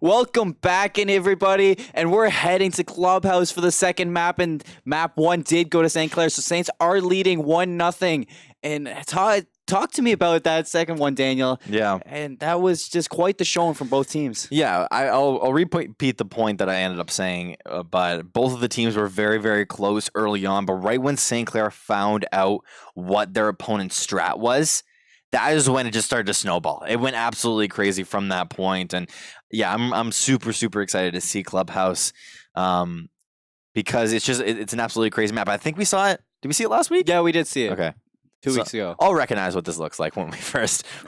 Welcome back in, everybody, and we're heading to Clubhouse for the second map, and map 1 did go to St. Clair, so Saints are leading 1-0, and talk to me about that second one, Daniel. Yeah. And that was just quite the showing from both teams. Yeah, I'll repeat the point that I ended up saying, but both of the teams were very, very close early on, but right when St. Clair found out what their opponent's strat was, that is when it just started to snowball. It went absolutely crazy from that point, and yeah, I'm super, super excited to see Clubhouse because it's an absolutely crazy map. I think we saw it. Did we see it last week? Yeah, we did see it. Okay. 2 weeks ago. I'll recognize what this looks like when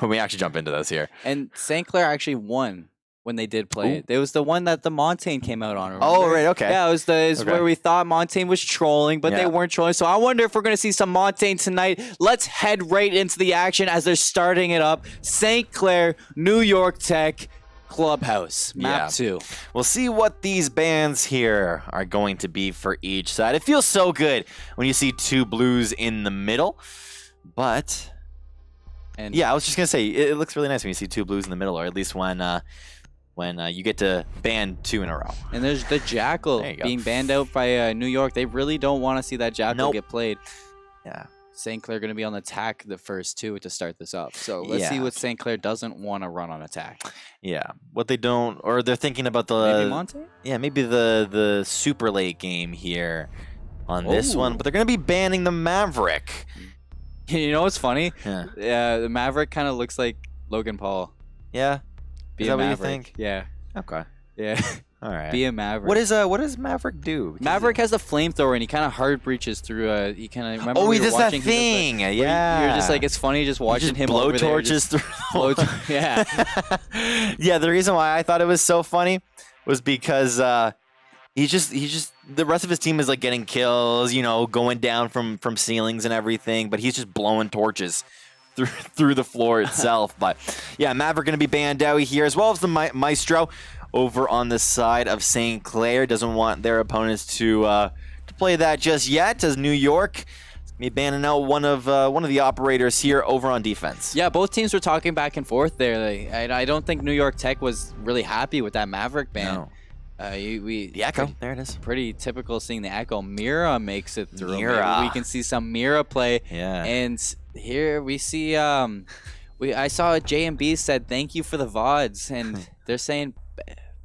we actually jump into this here. And St. Clair actually won when they did play it. It was the one that the Montaigne came out on. Remember? Oh, right, okay. Yeah, it was where we thought Montaigne was trolling, but they weren't trolling. So I wonder if we're going to see some Montaigne tonight. Let's head right into the action as they're starting it up. St. Clair, New York Tech, Clubhouse, map 2. We'll see what these bands here are going to be for each side. It feels so good when you see two blues in the middle. But, yeah, I was just going to say, it looks really nice when you see two blues in the middle, or at least when you get to ban 2 in a row. And there's the Jackal being banned out by New York. They really don't want to see that Jackal get played. Yeah. St. Clair going to be on attack the first 2 to start this up. So let's see what St. Clair doesn't want to run on attack. Yeah. What they don't, or they're thinking about the... Maybe Montaigne? Yeah, maybe the super late game here on this one. But they're going to be banning the Maverick. You know what's funny? Yeah. The Maverick kind of looks like Logan Paul. Yeah? Be a Maverick. What you think? Yeah. Okay. Yeah. All right. Be a Maverick. What does Maverick do? Because Maverick has a flamethrower and he kind of hard breaches through. He kind of remember. Oh, he we were does that watching, thing. Like, yeah. You're just like, it's funny just watching him blow over torches there, through. Yeah. Yeah. The reason why I thought it was so funny was because he's just the rest of his team is like getting kills, you know, going down from ceilings and everything, but he's just blowing torches through the floor itself. But yeah, Maverick going to be banned out here, as well as the Maestro over on the side of St. Clair. Doesn't want their opponents to play that just yet, as New York is going to be banning out one of the operators here over on defense. Yeah, both teams were talking back and forth there. I don't think New York Tech was really happy with that Maverick ban. No. The Echo, there it is. Pretty typical seeing the Echo. Mira makes it through. Mira. We can see some Mira play. Yeah. And here we see I saw J&B said thank you for the VODs, and they're saying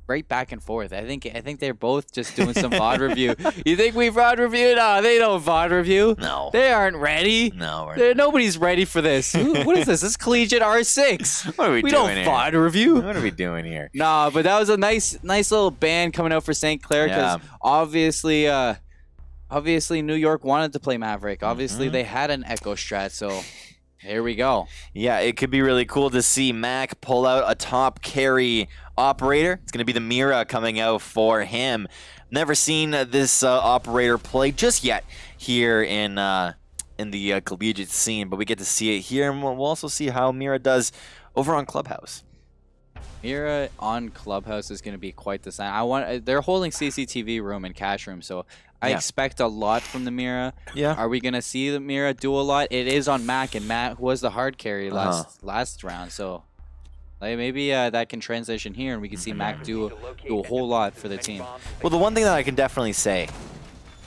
right back and forth. I think they're both just doing some VOD review. You think we VOD review? No, they don't VOD review. No. They aren't ready. No. Nobody's ready for this. What is this? This is collegiate R6. What are we doing don't here? VOD review. What are we doing here? Nah, but that was a nice little band coming out for St. Clair, because obviously New York wanted to play Maverick. Obviously they had an Echo strat, so here we go. Yeah, it could be really cool to see Mac pull out a top carry operator. It's going to be the Mira coming out for him. Never seen this operator play just yet here in the collegiate scene, but we get to see it here, and we'll also see how Mira does over on Clubhouse. Mira on Clubhouse is going to be quite the sign. They're holding CCTV room and cash room, so I expect a lot from the Mira. Yeah. Are we going to see the Mira do a lot? It is on Mac, and Mac was the hard carry last round, so like maybe that can transition here, and we can see Mac do a whole lot for the team. Well, the one thing that I can definitely say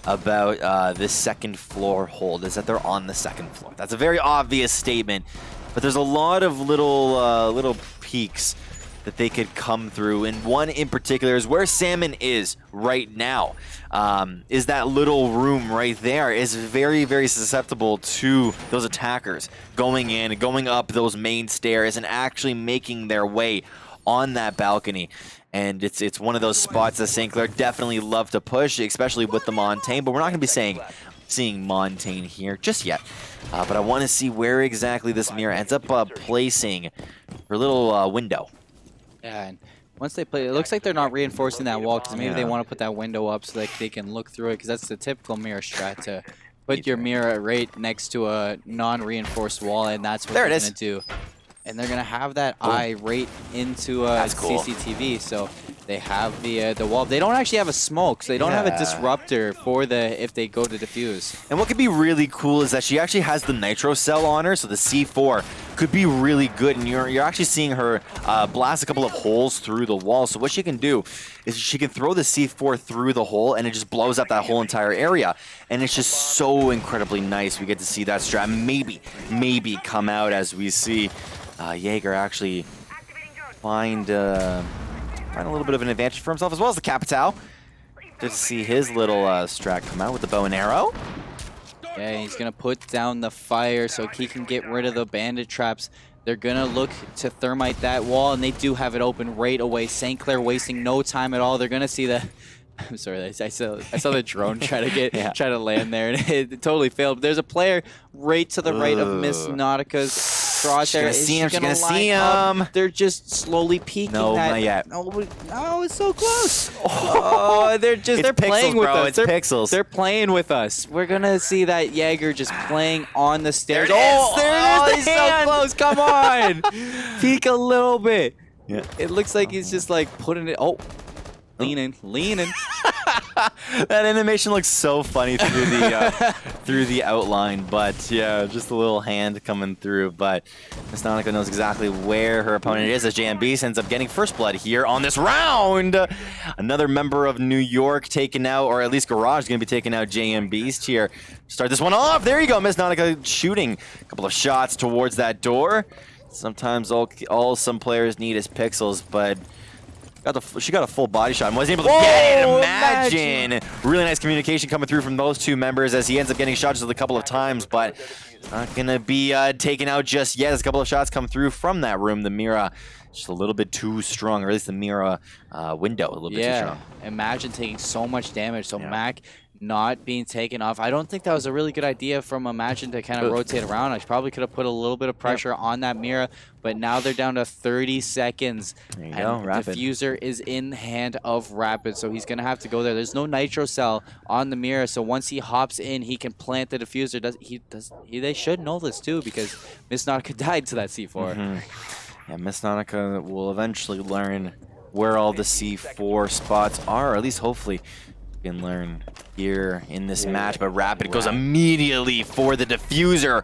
about this second floor hold is that they're on the second floor. That's a very obvious statement, but there's a lot of little peaks that they could come through, and one in particular is where Salmon is right now. Is that little room right there is very, very susceptible to those attackers going in and going up those main stairs and actually making their way on that balcony. And it's one of those spots that St. Clair definitely love to push, especially with the Montaigne, but we're not going to be seeing Montaigne here just yet. But I want to see where exactly this Mira ends up placing her little window. Yeah, and once they play, it looks like they're not reinforcing that wall, because maybe they want to put that window up so that they can look through it, because that's the typical Mira strat, to put your Mira right next to a non-reinforced wall, and that's what they're going to do. And they're going to have that eye right into That's cool. CCTV, so They have the wall. They don't actually have a smoke, so they don't have a disruptor for if they go to defuse. And what could be really cool is that she actually has the nitro cell on her, so the C4 could be really good, and you're actually seeing her blast a couple of holes through the wall. So what she can do is she can throw the C4 through the hole, and it just blows up that whole entire area. And it's just so incredibly nice. We get to see that strat maybe come out as we see Jaeger actually find a little bit of an advantage for himself, as well as the Capitao. Good to see his little strat come out with the bow and arrow. Yeah, he's going to put down the fire so he can get rid of the bandit traps. They're going to look to thermite that wall, and they do have it open right away. St. Clair wasting no time at all. They're going to see the... I'm sorry, I saw the drone try to land there, and it totally failed. But there's a player right to the right of Miss Nautica's crosshair. She's gonna see him. They're just slowly peeking. No, not yet. No, it's so close. Oh, they're playing with us. It's pixels. They're playing with us. We're gonna see that Jaeger just playing on the stairs. There it is. He's so close. Come on, peek a little bit. Yeah. It looks like he's just like putting it. Oh. Leaning. That animation looks so funny through the through the outline, but yeah, just a little hand coming through. But Miss Nautica knows exactly where her opponent is as JMB ends up getting first blood here on this round. Another member of New York taking out, or at least Garage is going to be taking out JMB's here. Start this one off. There you go, Miss Nautica shooting a couple of shots towards that door. Sometimes all some players need is pixels, but she got a full body shot and wasn't able to get it. Imagine. Really nice communication coming through from those two members as he ends up getting shot just a couple of times, but not going to be taken out just yet. As a couple of shots come through from that room. The Mira just a little bit too strong, or at least the Mira window a little bit too strong. Imagine taking so much damage. So Mac not being taken off. I don't think that was a really good idea from Imagine to kind of rotate around. I probably could have put a little bit of pressure on that Mira, but now they're down to 30 seconds. There you go, Rapid. Diffuser is in hand of Rapid, so he's going to have to go there. There's no nitro cell on the Mira, so once he hops in, he can plant the diffuser. They should know this too, because Miss Nautica died to that C4. Yeah, Miss Nautica will eventually learn where all the C4 spots are, or at least hopefully can learn here in this match. But Rapid goes immediately for the diffuser.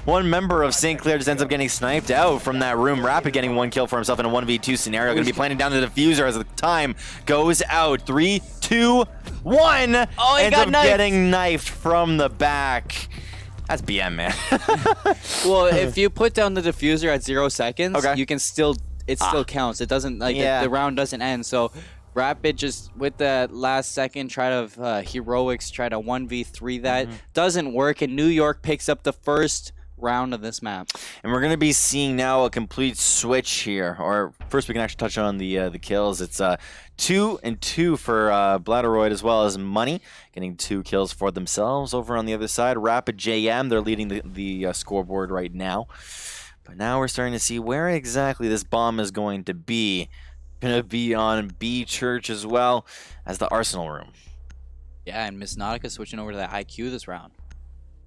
One member of St. Clair just ends up getting sniped out from that room. Rapid getting one kill for himself in a 1v2 scenario. Going to be planting down the diffuser as the time goes out. 3, 2, 1. Oh, he ends got up knifed. getting knifed from the back. That's BM, man. Well, if you put down the diffuser at 0 seconds, you can still, it still counts. It doesn't, like, the round doesn't end. So Rapid just, with that last second, try to heroics, try to 1v3 that. Doesn't work, and New York picks up the first round of this map. And we're going to be seeing now a complete switch here. Or first we can actually touch on the kills. It's 2 and 2 for Bladderoid, as well as Money, getting 2 kills for themselves. Over on the other side, Rapid JM, they're leading the scoreboard right now. But now we're starting to see where exactly this bomb is going to be. Going to be on B Church as well as the Arsenal room. Yeah, and Miss Nautica switching over to the IQ this round.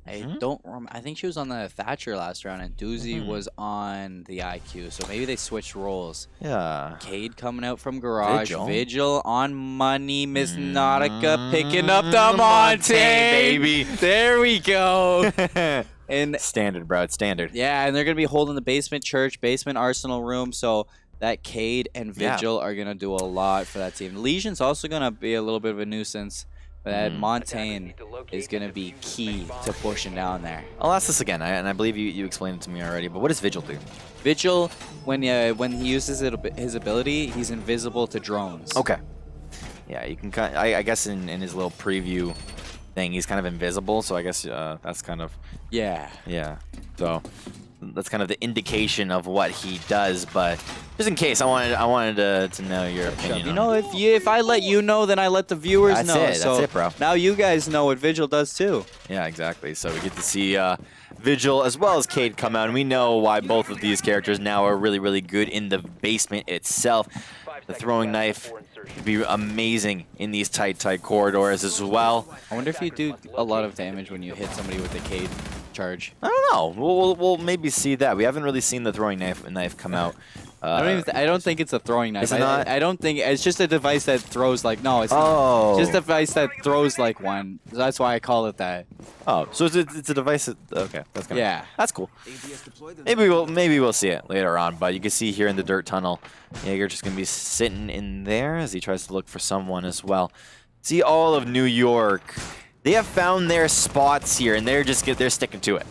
I don't remember. I think she was on the Thatcher last round, and Doozy was on the IQ. So maybe they switched roles. Yeah. Cade coming out from Garage. Vigil on Money. Miss Nautica picking up the Monte, baby. There we go. And standard, bro. It's standard. Yeah, and they're going to be holding the basement church, basement Arsenal room. So that Cade and Vigil are going to do a lot for that team. Legion's also going to be a little bit of a nuisance. But that Montaigne is going to be key to pushing down there. I'll ask this again, and I believe you explained it to me already, but what does Vigil do? Vigil, when he uses his ability, he's invisible to drones. Okay. Yeah, you can kind. I guess in his little preview thing, he's kind of invisible. So I guess that's kind of. Yeah. Yeah. So that's kind of the indication of what he does, but just in case, I wanted to know your opinion. You know, if I let you know, then I let the viewers know. That's it, bro. Now you guys know what Vigil does too. Yeah, exactly. So we get to see Vigil as well as Cade come out, and we know why both of these characters now are really, really good in the basement itself. The throwing knife would be amazing in these tight corridors as well. I wonder if you do a lot of damage when you hit somebody with the Cade charge. I don't know. We'll maybe see that. We haven't really seen the throwing knife come out I don't think it's a throwing knife. Is it not? I don't think it's just a device that throws like. No, it's Oh. not. Just a device that throws like one. That's why I call it that. Oh, so it's a device that, okay, that's kind of, Yeah. that's cool. Maybe we'll see it later on, but you can see here in the dirt tunnel, Jaeger just gonna be sitting in there as he tries to look for someone as well. See all of New York. They have found their spots here, and they're sticking to it.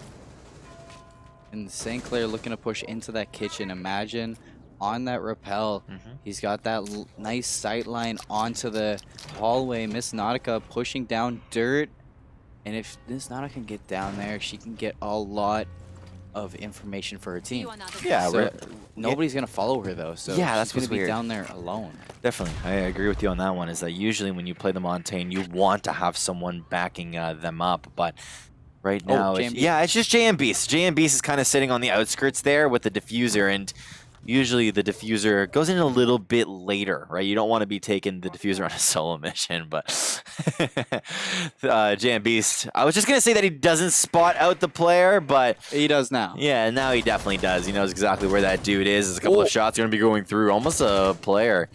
And St. Clair looking to push into that kitchen. Imagine on that rappel, he's got that nice sight line onto the hallway. Miss Nautica pushing down dirt. And if Miss Nautica can get down there, she can get a lot of information for her team. Yeah, So nobody's going to follow her, though. So Yeah, that's she's going what's to be weird. down there alone. Definitely, I agree with you on that one. Is that usually when you play the Montaigne, you want to have someone backing them up, but right now, it's just JM Beast. JM Beast is kind of sitting on the outskirts there with the diffuser, and usually the diffuser goes in a little bit later, right? You don't want to be taking the diffuser on a solo mission, but JM Beast. I was just gonna say that he doesn't spot out the player, but He does now. yeah, now he definitely does. He knows exactly where that dude is. There's a couple of shots going to be going through. Almost a player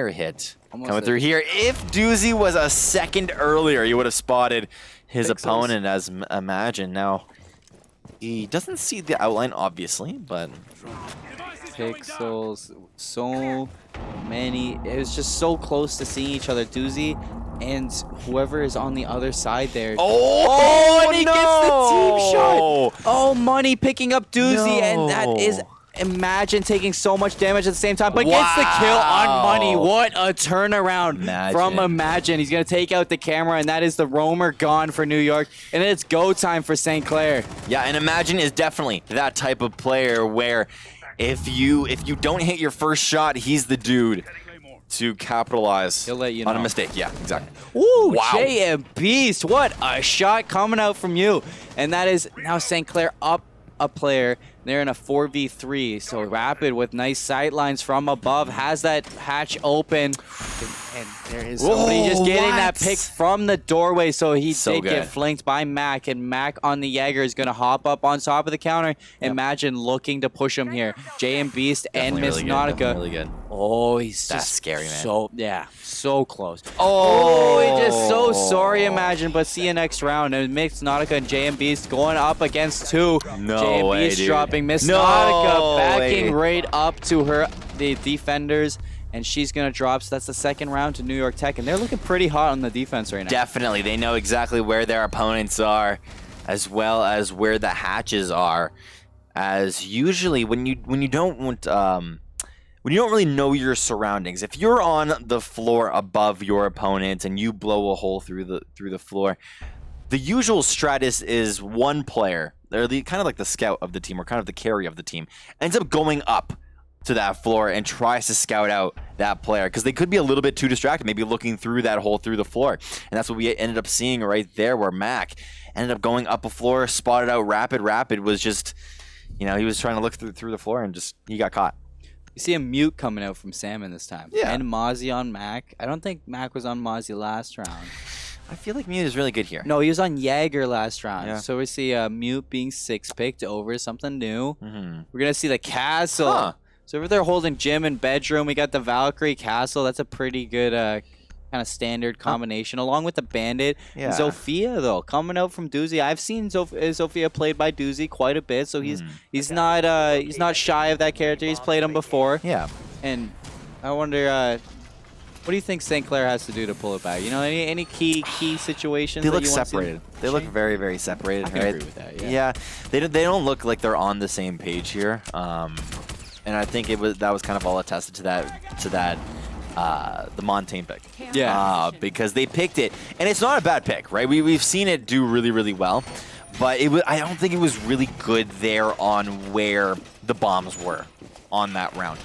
hit coming through here. If Doozy was a second earlier, you would have spotted his opponent as Imagine. Now, he doesn't see the outline, obviously, but Pixels, so many. It was just so close to seeing each other. Doozy and whoever is on the other side there. oh, and he no! gets the team shot. Oh, Money picking up Doozy, and that is No. Imagine taking so much damage at the same time, but gets the kill on Money. What a turnaround from Imagine. He's going to take out the camera, and that is the roamer gone for New York, and it's go time for St. Clair. Yeah, and Imagine is definitely that type of player where if you don't hit your first shot, he's the dude to capitalize He'll let you on a know. mistake. Yeah, exactly. Ooh, Wow. JM Beast, what a shot coming out from you. And that is now St. Clair up a player. They're in a 4v3, so Rapid with nice sight lines from above has that hatch open. And there is somebody just getting that pick from the doorway, so he did get flanked by Mac, and Mac on the Jaeger is going to hop up on top of the counter. Imagine looking to push him here. JM Beast and Miss Nautica. Really good. Oh, he's That's just scary, man. So, yeah, so close. Oh, He just so sorry, Imagine, but see you next round. And Miss Nautica and JM Beast going up against two. No JM way, Beast dude. dropping. Miss No Nautica backing way. right up to her, the defenders, and she's going to drop. So that's the second round to New York Tech, and they're looking pretty hot on the defense right now. Definitely. They know exactly where their opponents are, as well as where the hatches are. As usually when you don't want when you don't really know your surroundings, if you're on the floor above your opponent and you blow a hole through the floor, the usual strat is one player, they're kind of like the scout of the team or kind of the carry of the team, ends up going up to that floor and tries to scout out that player because they could be a little bit too distracted, maybe looking through that hole through the floor. And that's what we ended up seeing right there, where Mac ended up going up a floor, spotted out Rapid. Rapid was just, he was trying to look through the floor and just, he got caught. You see a mute coming out from Salmon this time. Yeah. And Mozzie on Mac. I don't think Mac was on Mozzie last round. I feel like Mute is really good here. No, he was on Jaeger last round. Yeah. So we see Mute being 6-picked over something new. Mm-hmm. We're going to see the Castle. Huh. So over there holding Gym and Bedroom, we got the Valkyrie Castle. That's a pretty good kind of standard combination, along with the Bandit. Yeah. Zofia, though, coming out from Doozy. I've seen Zofia played by Doozy quite a bit, so he's not shy of that character. He's played him before. Yeah. And I wonder, what do you think St. Clair has to do to pull it back? Any key situations? They that look you want to see separated. They look very, very separated. I can agree with that, yeah. They don't look like they're on the same page here. And I think that was kind of all attested to that the Montaigne pick. Yeah. Because they picked it, and it's not a bad pick, right? We've seen it do really, really well, but I don't think it was really good there on where the bombs were on that round,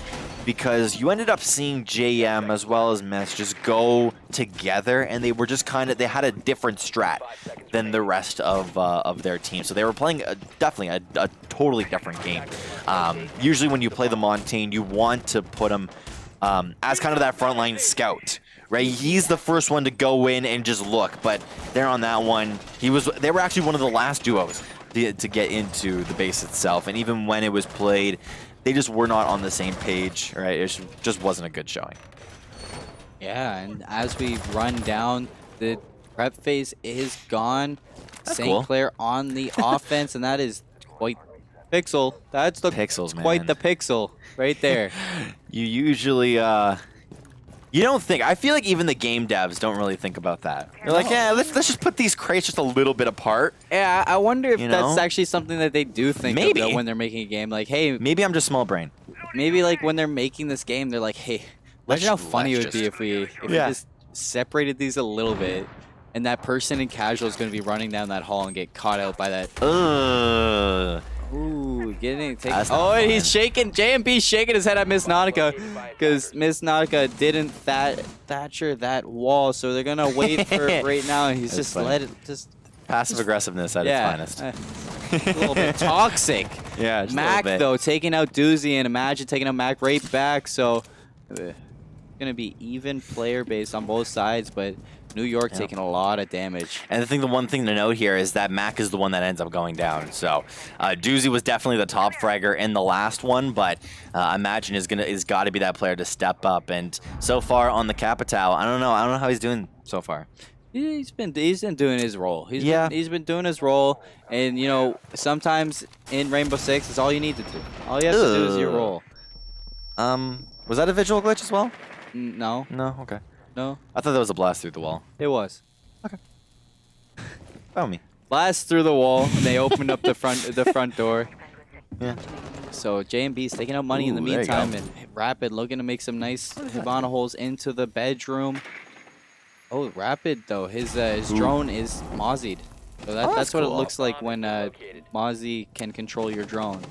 because you ended up seeing JM as well as Mess just go together, and they were just they had a different strat than the rest of their team. So they were playing definitely a totally different game. Usually when you play the Montaigne, you want to put him as kind of that frontline scout, right? He's the first one to go in and just look, but there on that one, they were actually one of the last duos to get into the base itself, and even when it was played, they just were not on the same page, right? It just wasn't a good showing. Yeah, and as we run down, the prep phase is gone. That's St. cool. Clair on the offense, and that is quite pixel. That's the Pixels, man. quite the pixel right there. You usually, you don't think. I feel like even the game devs don't really think about that. They're like, yeah, let's just put these crates just a little bit apart. Yeah, I wonder if You that's know? actually something that they do think Maybe. of though, when they're making a game. Like, hey, Maybe I'm just small brain. maybe like when they're making this game, they're like, hey, imagine how funny it would be if we just separated these a little bit, and that person in casual is going to be running down that hall and get caught out by that. Ugh. Ooh, getting taken. That's not Oh, and fun. he's shaking. JMB shaking his head at Miss Nautica because Miss Nautica didn't thatcher that wall, so they're gonna wait for it right now. And he's That's just funny. let it just. Passive aggressiveness at its finest. A little bit toxic. Yeah, just a Mac little bit. though taking out Doozy, and Imagine taking out Mac right back. So gonna be even player base on both sides, but New York taking a lot of damage. And the one thing to note here is that Mac is the one that ends up going down. So Doozy was definitely the top fragger in the last one, but Imagine is got to be that player to step up. And so far on the Capital, I don't know how he's doing so far. He's been doing his role. He's been doing his role, and you know sometimes in Rainbow Six, it's all you need to do. All you have to do is your role. Was that a visual glitch as well? No, No, okay. no, I thought that was a blast through the wall. it was. Found me. Blast through the wall, and they opened up the front door. Yeah. So J&B's taking out money in the Ooh, there you meantime, go. and Rapid looking to make some nice Hibana holes into the bedroom. Oh, Rapid though, his drone is mozzied. So that's what it cool. looks like when Mozzie can control your drone.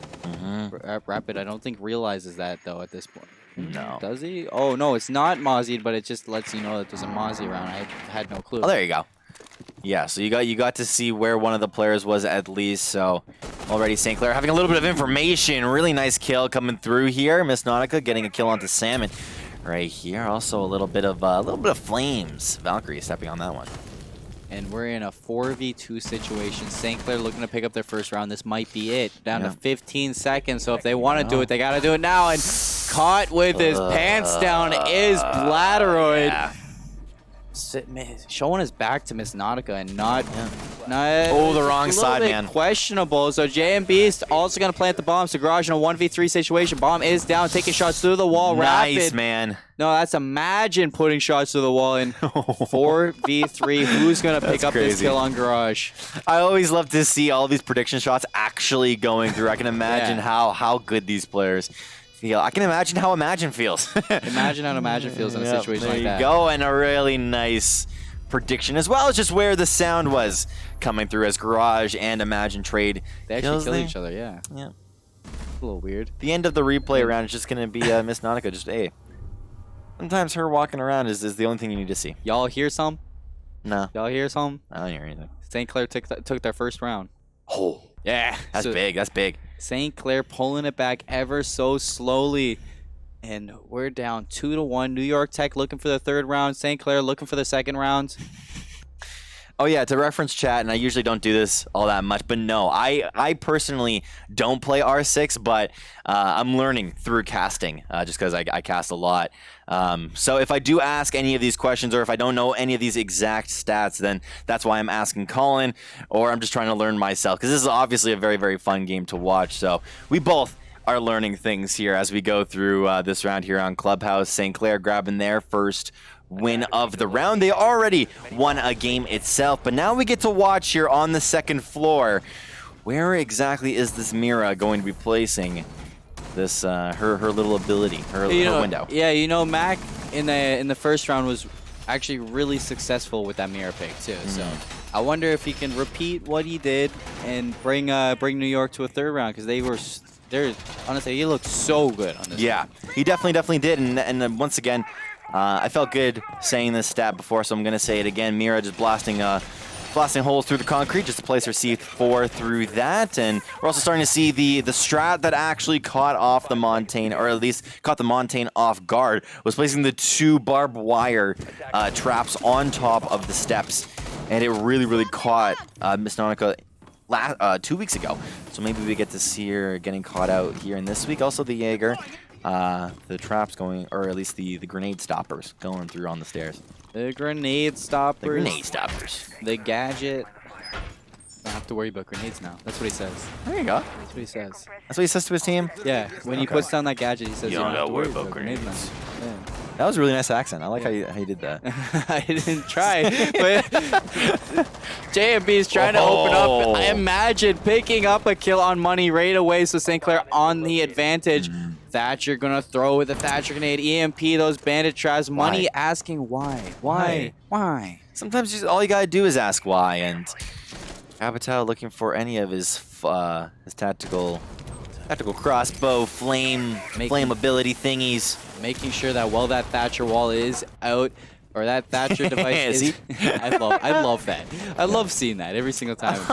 Rapid, I don't think realizes that though at this point. No. Does he? Oh no, it's not mozzied, but it just lets you know that there's a Mozzie around. I had no clue. Oh, there you go. Yeah, so you got to see where one of the players was at least. So already St. Clair having a little bit of information. Really nice kill coming through here. Miss Nautica getting a kill onto Salmon right here. Also a little bit of flames. Valkyrie stepping on that one. And we're in a 4v2 situation. St. Clair looking to pick up their first round. This might be it. Down to 15 seconds. So if they want to do it, they got to do it now. And caught with his pants down is Bladderoid. Yeah. Showing his back to Miss Nautica and not Oh, the wrong side, man. Questionable. So JMB's also going to plant the bomb. So Garage in a 1v3 situation. Bomb is down, taking shots through the wall. Nice, Rapid. man. No, that's Imagine putting shots through the wall in 4v3. Who's going to pick up this kill on Garage? I always love to see all these prediction shots actually going through. I can imagine Yeah. how good these players feel. I can imagine how Imagine feels. Imagine how Imagine feels in a situation like that. There you go, and a really nice prediction, as well as just where the sound was coming through as Garage and Imagine trade. They actually kills kill there. each other, yeah. Yeah. A little weird. The end of the replay round is just going to be Miss Nautica. Just, hey, sometimes her walking around is the only thing you need to see. Y'all hear some? No, Y'all hear some? I don't hear anything. St. Clair took their first round. Oh, Yeah. that's so big. That's big. St. Clair pulling it back ever so slowly. And we're down 2-1. New York Tech looking for the third round. St. Clair looking for the second round. Oh yeah, to reference chat, and I usually don't do this all that much, but no, I personally don't play R6, but I'm learning through casting, just because I cast a lot. So if I do ask any of these questions, or if I don't know any of these exact stats, then that's why I'm asking Colin, or I'm just trying to learn myself, because this is obviously a very, very fun game to watch. So we both are learning things here as we go through this round here on Clubhouse. St. Clair grabbing their first win of the round. They already won a game itself, but now we get to watch here on the second floor. Where exactly is this Mira going to be placing this her little ability, her window? Yeah, you know, Mac in the first round was actually really successful with that Mira pick too. So I wonder if he can repeat what he did and bring New York to a third round, because they're honestly, he looked so good on this. Yeah, he definitely did, and once again, I felt good saying this stat before, so I'm going to say it again. Mira just blasting holes through the concrete just to place her C4 through that. And we're also starting to see the strat that actually caught off the Montaigne, or at least caught the Montaigne off guard, was placing the 2 barbed wire traps on top of the steps. And it really, really caught Miss Nautica 2 weeks ago. So maybe we get to see her getting caught out here in this week. Also the Jaeger, the traps going, or at least the grenade stoppers going through on the stairs. The grenade stoppers. The grenade stoppers. The gadget. Don't have to worry about grenades now. That's what he says. There you go. That's what he says. That's what he says to his team? Yeah, when he puts down that gadget, he says You you don't don't have to gotta worry about grenades now. Yeah. That was a really nice accent. I like how you did that. I didn't try, but JMB is trying to open up. I imagine picking up a kill on money right away, so St. Clair on the advantage. Thatcher gonna throw with a Thatcher grenade, EMP those bandit traps. Money asking why? Sometimes all you gotta do is ask why, and Capital looking for any of his tactical crossbow flame ability thingies. Making sure that while that Thatcher wall is out, or that Thatcher device is. I love that. I love seeing that every single time. I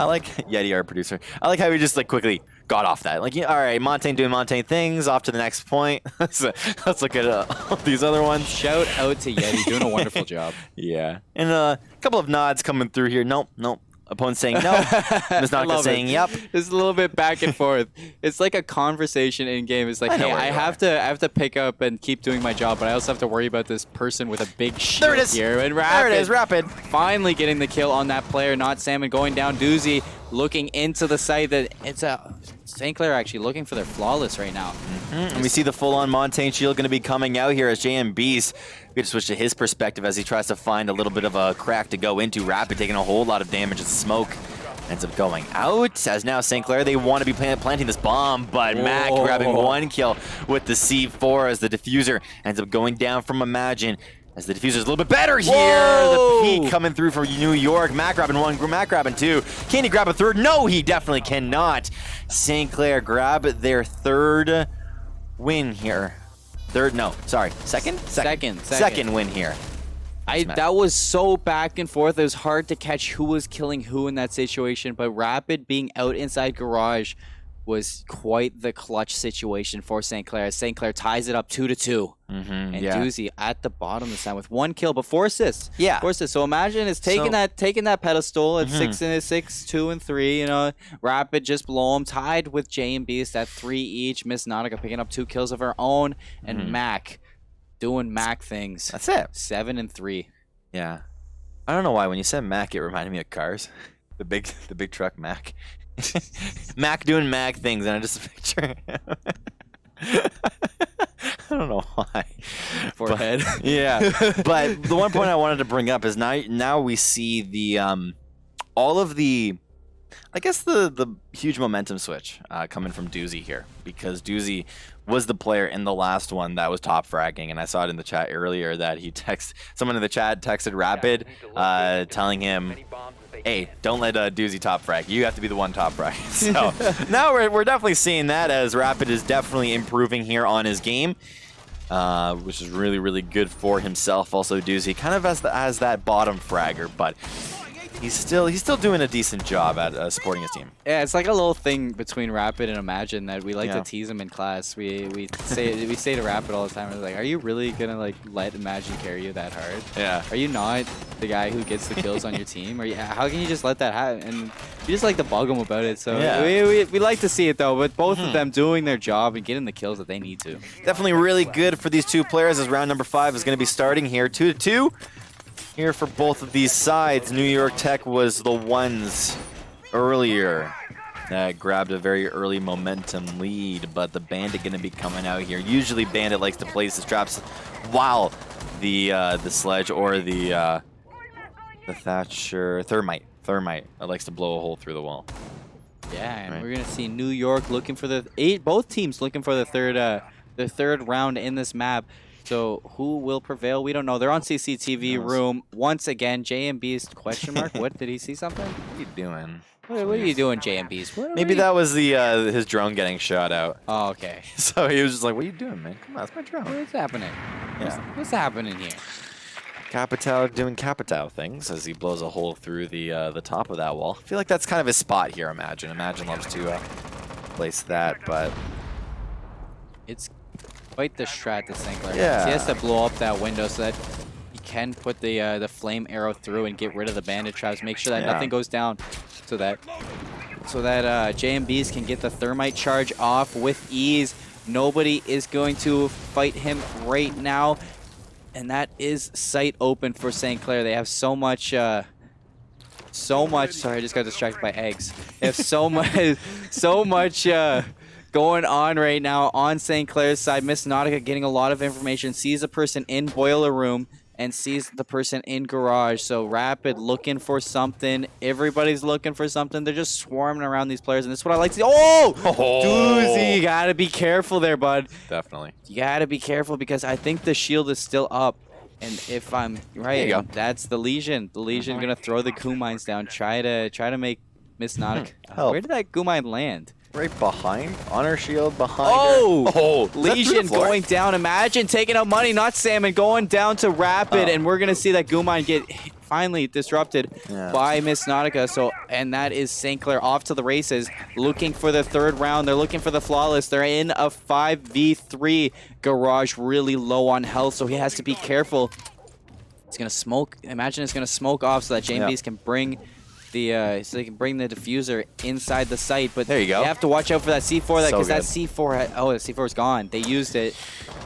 like Yeti, our producer. I like how he just like quickly got off that. Like, all right, Montaigne doing Montaigne things. Off to the next point. Let's look at these other ones. Shout out to Yeti, doing a wonderful job. Yeah, and a couple of nods coming through here. Nope. Opponent saying no. Ms. Nautica saying yep. It's a little bit back and forth. It's like a conversation in game. It's like, hey, I have to pick up and keep doing my job, but I also have to worry about this person with a big shield there it is. here. And There it is, Rapid. Finally getting the kill on that player, not Salmon, going down. Doozy looking into the site that it's a St. Clair actually looking for their flawless right now. And we see the full-on Montaigne shield going to be coming out here as JMB's. We just switch to his perspective as he tries to find a little bit of a crack to go into. Rapid taking a whole lot of damage as smoke ends up going out. As now St. Clair, they want to be planting this bomb, but Mac grabbing one kill with the C4 as the diffuser ends up going down from Imagine. As the diffuser's a little bit better here. The peak coming through from New York. Mac grabbing one, Mac grabbing two. Can he grab a third? No, he definitely cannot. St. Clair grab their third win here. Second win here. That was so back and forth. It was hard to catch who was killing who in that situation, but Rapid being out inside garage was quite the clutch situation for St. Clair. St. Clair ties it up 2-2. And Doozy at the bottom this time with one kill, but 4 assists. Yeah. 4 assists. So Imagine is taking that pedestal at 6, 2, and 3. You know, Rapid just blow them. Tied with J and Beast at 3 each. Ms. Nautica picking up 2 kills of her own, and Mac doing Mac things. That's it. 7 and 3. Yeah. I don't know why when you said Mac, it reminded me of Cars. The big truck Mac. Mac doing Mac things, and I just picture him. I don't know why. Forehead. Yeah. But the one point I wanted to bring up is now we see the all of the, I guess the huge momentum switch coming from Doozy here, because Doozy was the player in the last one that was top fragging, and I saw it in the chat earlier that someone in the chat texted Rapid telling him, hey, don't let Doozy top frag. You have to be the one top frag. So now we're definitely seeing that as Rapid is definitely improving here on his game, which is really, really good for himself. Also, Doozy kind of as that bottom fragger, but he's still doing a decent job at supporting his team. Yeah, it's like a little thing between Rapid and Imagine that we like to tease him in class. We say to Rapid all the time, we're like, are you really gonna like let Imagine carry you that hard? Yeah. Are you not the guy who gets the kills on your team? Or how can you just let that happen? And you just like to bug them about it. So we like to see it though. But both of them doing their job and getting the kills that they need to. Definitely really good for these two players as round number 5 is going to be starting here. 2-2. Here for both of these sides. New York Tech was the ones earlier that grabbed a very early momentum lead, but the Bandit going to be coming out here. Usually Bandit likes to place his traps while the Sledge or the Thatcher Thermite likes to blow a hole through the wall. Yeah, and we're gonna see New York looking for both teams looking for the third round in this map. So who will prevail? We don't know. They're on CCTV room once again. JMB's question mark. What, did he see something? What are you doing? What are you doing, JMB's? Maybe that was his drone getting shot out. Oh, okay. So he was just like, "What are you doing, man? Come on, it's my drone." What's happening? Yeah. What's happening here? Capital doing Capital things as he blows a hole through the top of that wall. I feel like that's kind of his spot here. Imagine loves to place that, but it's quite the strat to St. Clair. Yeah. He has to blow up that window so that can put the flame arrow through and get rid of the bandit traps. Make sure that nothing goes down, so that JMBs can get the thermite charge off with ease. Nobody is going to fight him right now, and that is sight open for St. Clair. They have so much. Sorry, I just got distracted by eggs. They have so much going on right now on St. Clair's side. Miss Nautica getting a lot of information, sees a person in boiler room and sees the person in garage. So Rapid looking for something. Everybody's looking for something. They're just swarming around these players, and this is what I like to see. Oh! Doozy, you gotta be careful there, bud. Definitely. You gotta be careful because I think the shield is still up. And if I'm right, that's the Legion. The Legion gonna throw the goo mines down, try to make Miss Nautica. Where did that goo mine land? Right behind, on her shield, behind her. Legion going down. Imagine taking out money, not Salmon, going down to Rapid, and we're gonna see that goo mine get finally disrupted by Miss Nautica. So, and that is St. Clair off to the races, looking for the third round. They're looking for the flawless. They're in a 5v3. Garage really low on health, so he has to be careful. It's gonna smoke. Imagine it's gonna smoke off so that JMBs can bring the so they can bring the diffuser inside the site. But there you go. You have to watch out for that C4 because that C4 the C4 is gone. They used it,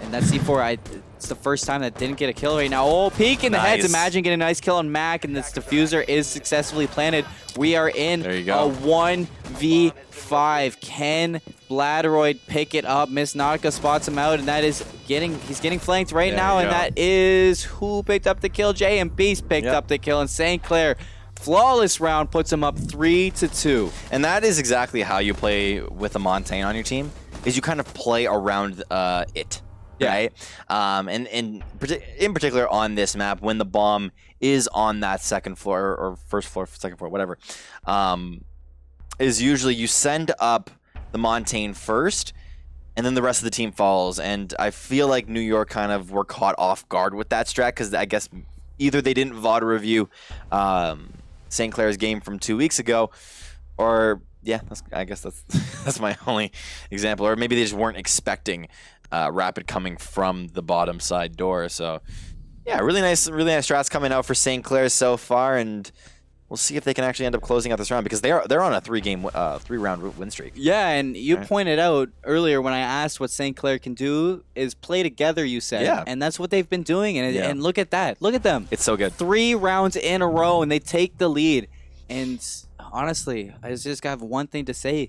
and that C4 it's the first time that didn't get a kill right now. Oh, peek in the heads. Imagine getting a nice kill on Mac, and this diffuser is successfully planted. We are in a 1v5. Can Bladderoid pick it up? Miss Nautica spots him out, and that is he's getting flanked right now, and that is who picked up the kill? JMB's picked up the kill, and St. Clair flawless round puts him up 3-2. And that is exactly how you play with a Montaigne on your team, is you kind of play around it, right? And in particular on this map, when the bomb is on that second floor or first floor, second floor, whatever, is usually you send up the Montaigne first, and then the rest of the team follows. And I feel like New York kind of were caught off guard with that strat, because I guess either they didn't VOD review St. Clair's game from 2 weeks ago, or I guess that's my only example, or maybe they just weren't expecting Rapid coming from the bottom side door. So yeah, really nice strats coming out for St. Clair so far, and we'll see if they can actually end up closing out this round, because they're on a 3-round win streak. Yeah, and you pointed out earlier when I asked what St. Clair can do is play together, you said. Yeah. And that's what they've been doing. And look at that. Look at them. It's so good. 3 rounds in a row, and they take the lead. And honestly, I just got one thing to say.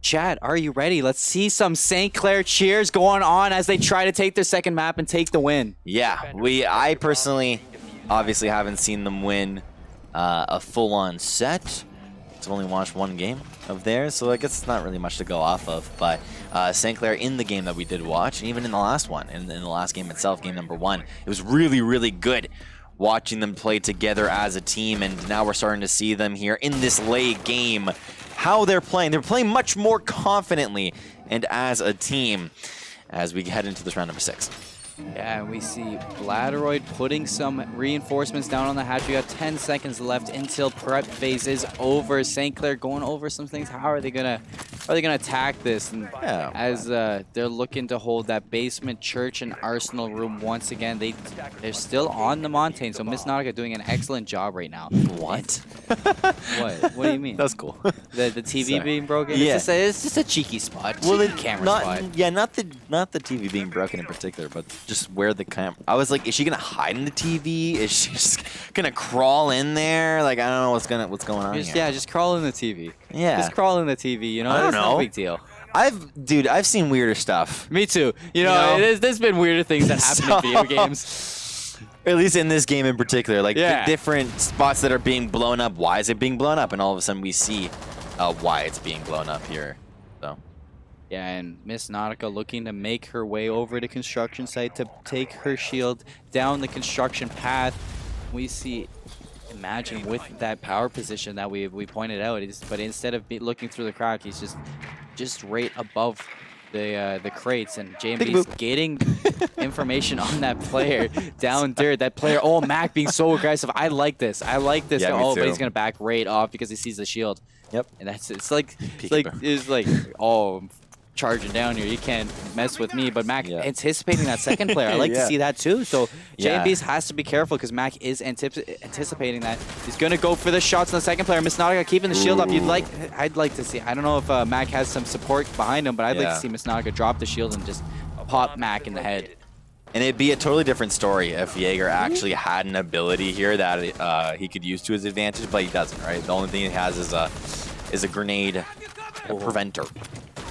Chat, are you ready? Let's see some St. Clair cheers going on as they try to take their second map and take the win. Yeah, I personally obviously haven't seen them win a full-on set. I've only watched one game of theirs, so I guess it's not really much to go off of. But St. Clair in the game that we did watch, and even in the last one, in the last game itself, game number 1, it was really, really good watching them play together as a team. And now we're starting to see them here in this late game, how they're playing. They're playing much more confidently and as a team as we head into this round number 6. Yeah, and we see Bladderoid putting some reinforcements down on the hatch. We got 10 seconds left until prep phase is over. St. Clair going over some things. How are they gonna attack this? And as they're looking to hold that basement church and arsenal room once again, they're still on the Montaigne. So Miss Nautica doing an excellent job right now. What? What? What do you mean? That's cool. The TV being broken. Yeah. It's just a cheeky spot. Well, the camera spot. Yeah, not the TV being broken in particular, but just where the camera. I was like, is she gonna hide in the TV? Is she just gonna crawl in there? Like, I don't know what's going on here. Yeah, just crawl in the TV. Yeah, just crawl in the TV. You know, I don't know. No big deal. I've seen weirder stuff. Me too. You know? There's been weirder things that happen in video games. At least in this game in particular, like the different spots that are being blown up. Why is it being blown up? And all of a sudden we see why it's being blown up here. So. Yeah, and Miss Nautica looking to make her way over to construction site to take her shield down the construction path. We see, imagine with that power position that we pointed out, but instead of looking through the crack, he's just right above the crates, and JMB's getting information on that player down dirt. That player, oh, Mac being so aggressive. I like this. Yeah, but he's gonna back right off because he sees the shield. Yep. And it's like charging down here. You can't mess with me. But Mac Yeah. anticipating that second player. I like to Yeah. see that too. So Yeah. JMB's has to be careful because Mac is anticipating that. He's going to go for the shots on the second player. Miss Nautica keeping the shield up. I'd like to see. I don't know if Mac has some support behind him, but I'd like to see Miss Nautica drop the shield and just pop Mac in the head. And it'd be a totally different story if Jaeger actually had an ability here that he could use to his advantage, but he doesn't, right? The only thing he has is a grenade preventer.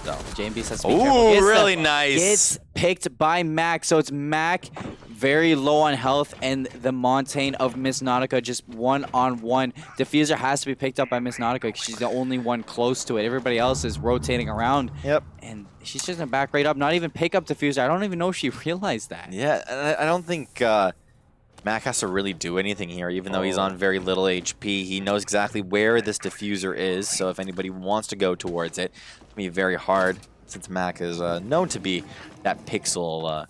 So JMB has to be careful. Ooh, Gets really nice. Gets picked by Mac, so it's Mac very low on health, and the Montaigne of Miss Nautica just one-on-one. Diffuser has to be picked up by Miss Nautica because she's the only one close to it. Everybody else is rotating around. Yep. And she's just gonna back right up, not even pick up Diffuser. I don't even know if she realized that. Yeah, and I don't think Mac has to really do anything here, even though he's on very little HP. He knows exactly where this diffuser is, so if anybody wants to go towards it, it's going to be very hard, since Mac is known to be that pixel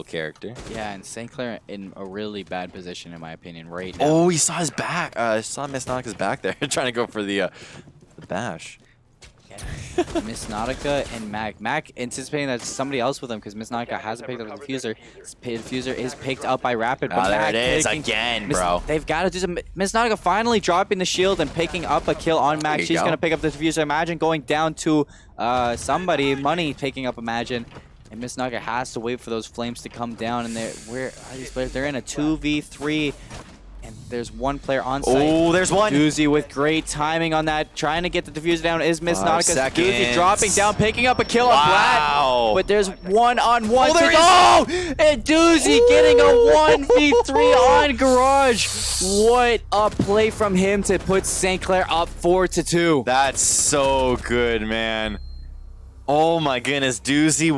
character. Yeah, and St. Clair in a really bad position, in my opinion, right now. Oh, he saw his back. Saw Miss Nautica's back there, trying to go for the bash. Miss Nautica and Mac. Mac anticipating that somebody else with him because Miss Nautica hasn't picked up the diffuser. Diffuser is picked up by Rapid. But there Mac it is again, bro. They've got to do some. Miss Nautica finally dropping the shield and picking up a kill on Mac. She's going to pick up the diffuser. Imagine going down to somebody. Money picking up Imagine. And Miss Nautica has to wait for those flames to come down. And where are these players? They're in a 2v3. And there's one player on site. Oh, there's one. Doozy with great timing on that. Trying to get the diffuser down is Miss 5 Nautica. seconds. Doozy dropping down, picking up a kill on Wow. Blatt. But there's one-on-one. Oh, there is. And Doozy getting a 1v3 on Garage. What a play from him to put St. Clair up 4-2. That's so good, man. Oh my goodness, Doozy,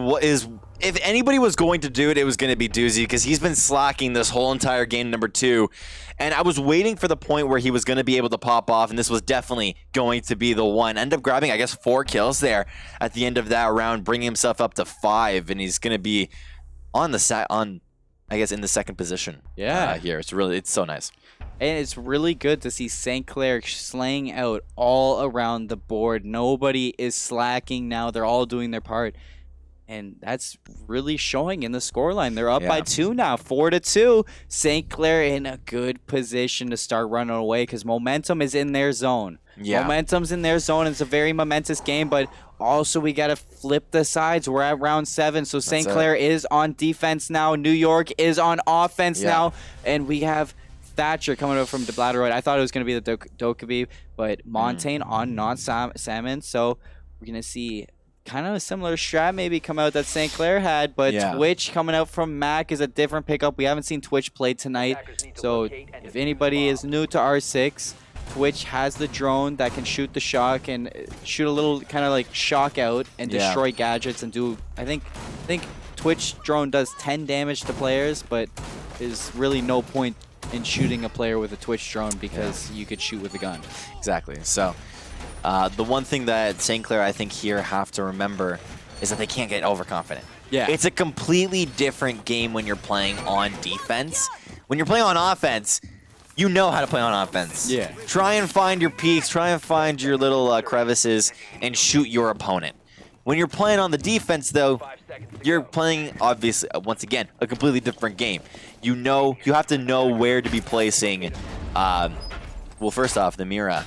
if anybody was going to do it, it was going to be Doozy, because he's been slacking this whole entire game number 2. And I was waiting for the point where he was going to be able to pop off, and this was definitely going to be the one. End up grabbing, I guess, 4 kills there at the end of that round, bringing himself up to 5, and he's going to be on the I guess, in the second position. Yeah. Here, it's so nice. And it's really good to see St. Clair slaying out all around the board. Nobody is slacking now. They're all doing their part. And that's really showing in the scoreline. They're up by 2 now, 4-2. St. Clair in a good position to start running away because momentum is in their zone. Yeah. Momentum's in their zone. It's a very momentous game, but also we got to flip the sides. We're at round 7, so St. Clair is on defense now. New York is on offense now, and we have Thatcher coming up from Deblatteroid. I thought it was going to be the Dokkaebi, but Montaigne on non-salmon, so we're going to see kind of a similar strat maybe come out that St. Clair had, but Twitch coming out from Mac is a different pickup. We haven't seen Twitch play tonight, so if anybody is new to R6, Twitch has the drone that can shoot the shock and shoot a little kind of like shock out and destroy gadgets and do, I think Twitch drone does 10 damage to players, but there's really no point in shooting a player with a Twitch drone because you could shoot with a gun. Exactly. So the one thing that St. Clair, I think, here have to remember is that they can't get overconfident. Yeah. It's a completely different game when you're playing on defense. When you're playing on offense, you know how to play on offense. Yeah. Try and find your peaks, try and find your little crevices, and shoot your opponent. When you're playing on the defense, though, you're playing, obviously, once again, a completely different game. You have to know where to be placing, well, first off, the Mira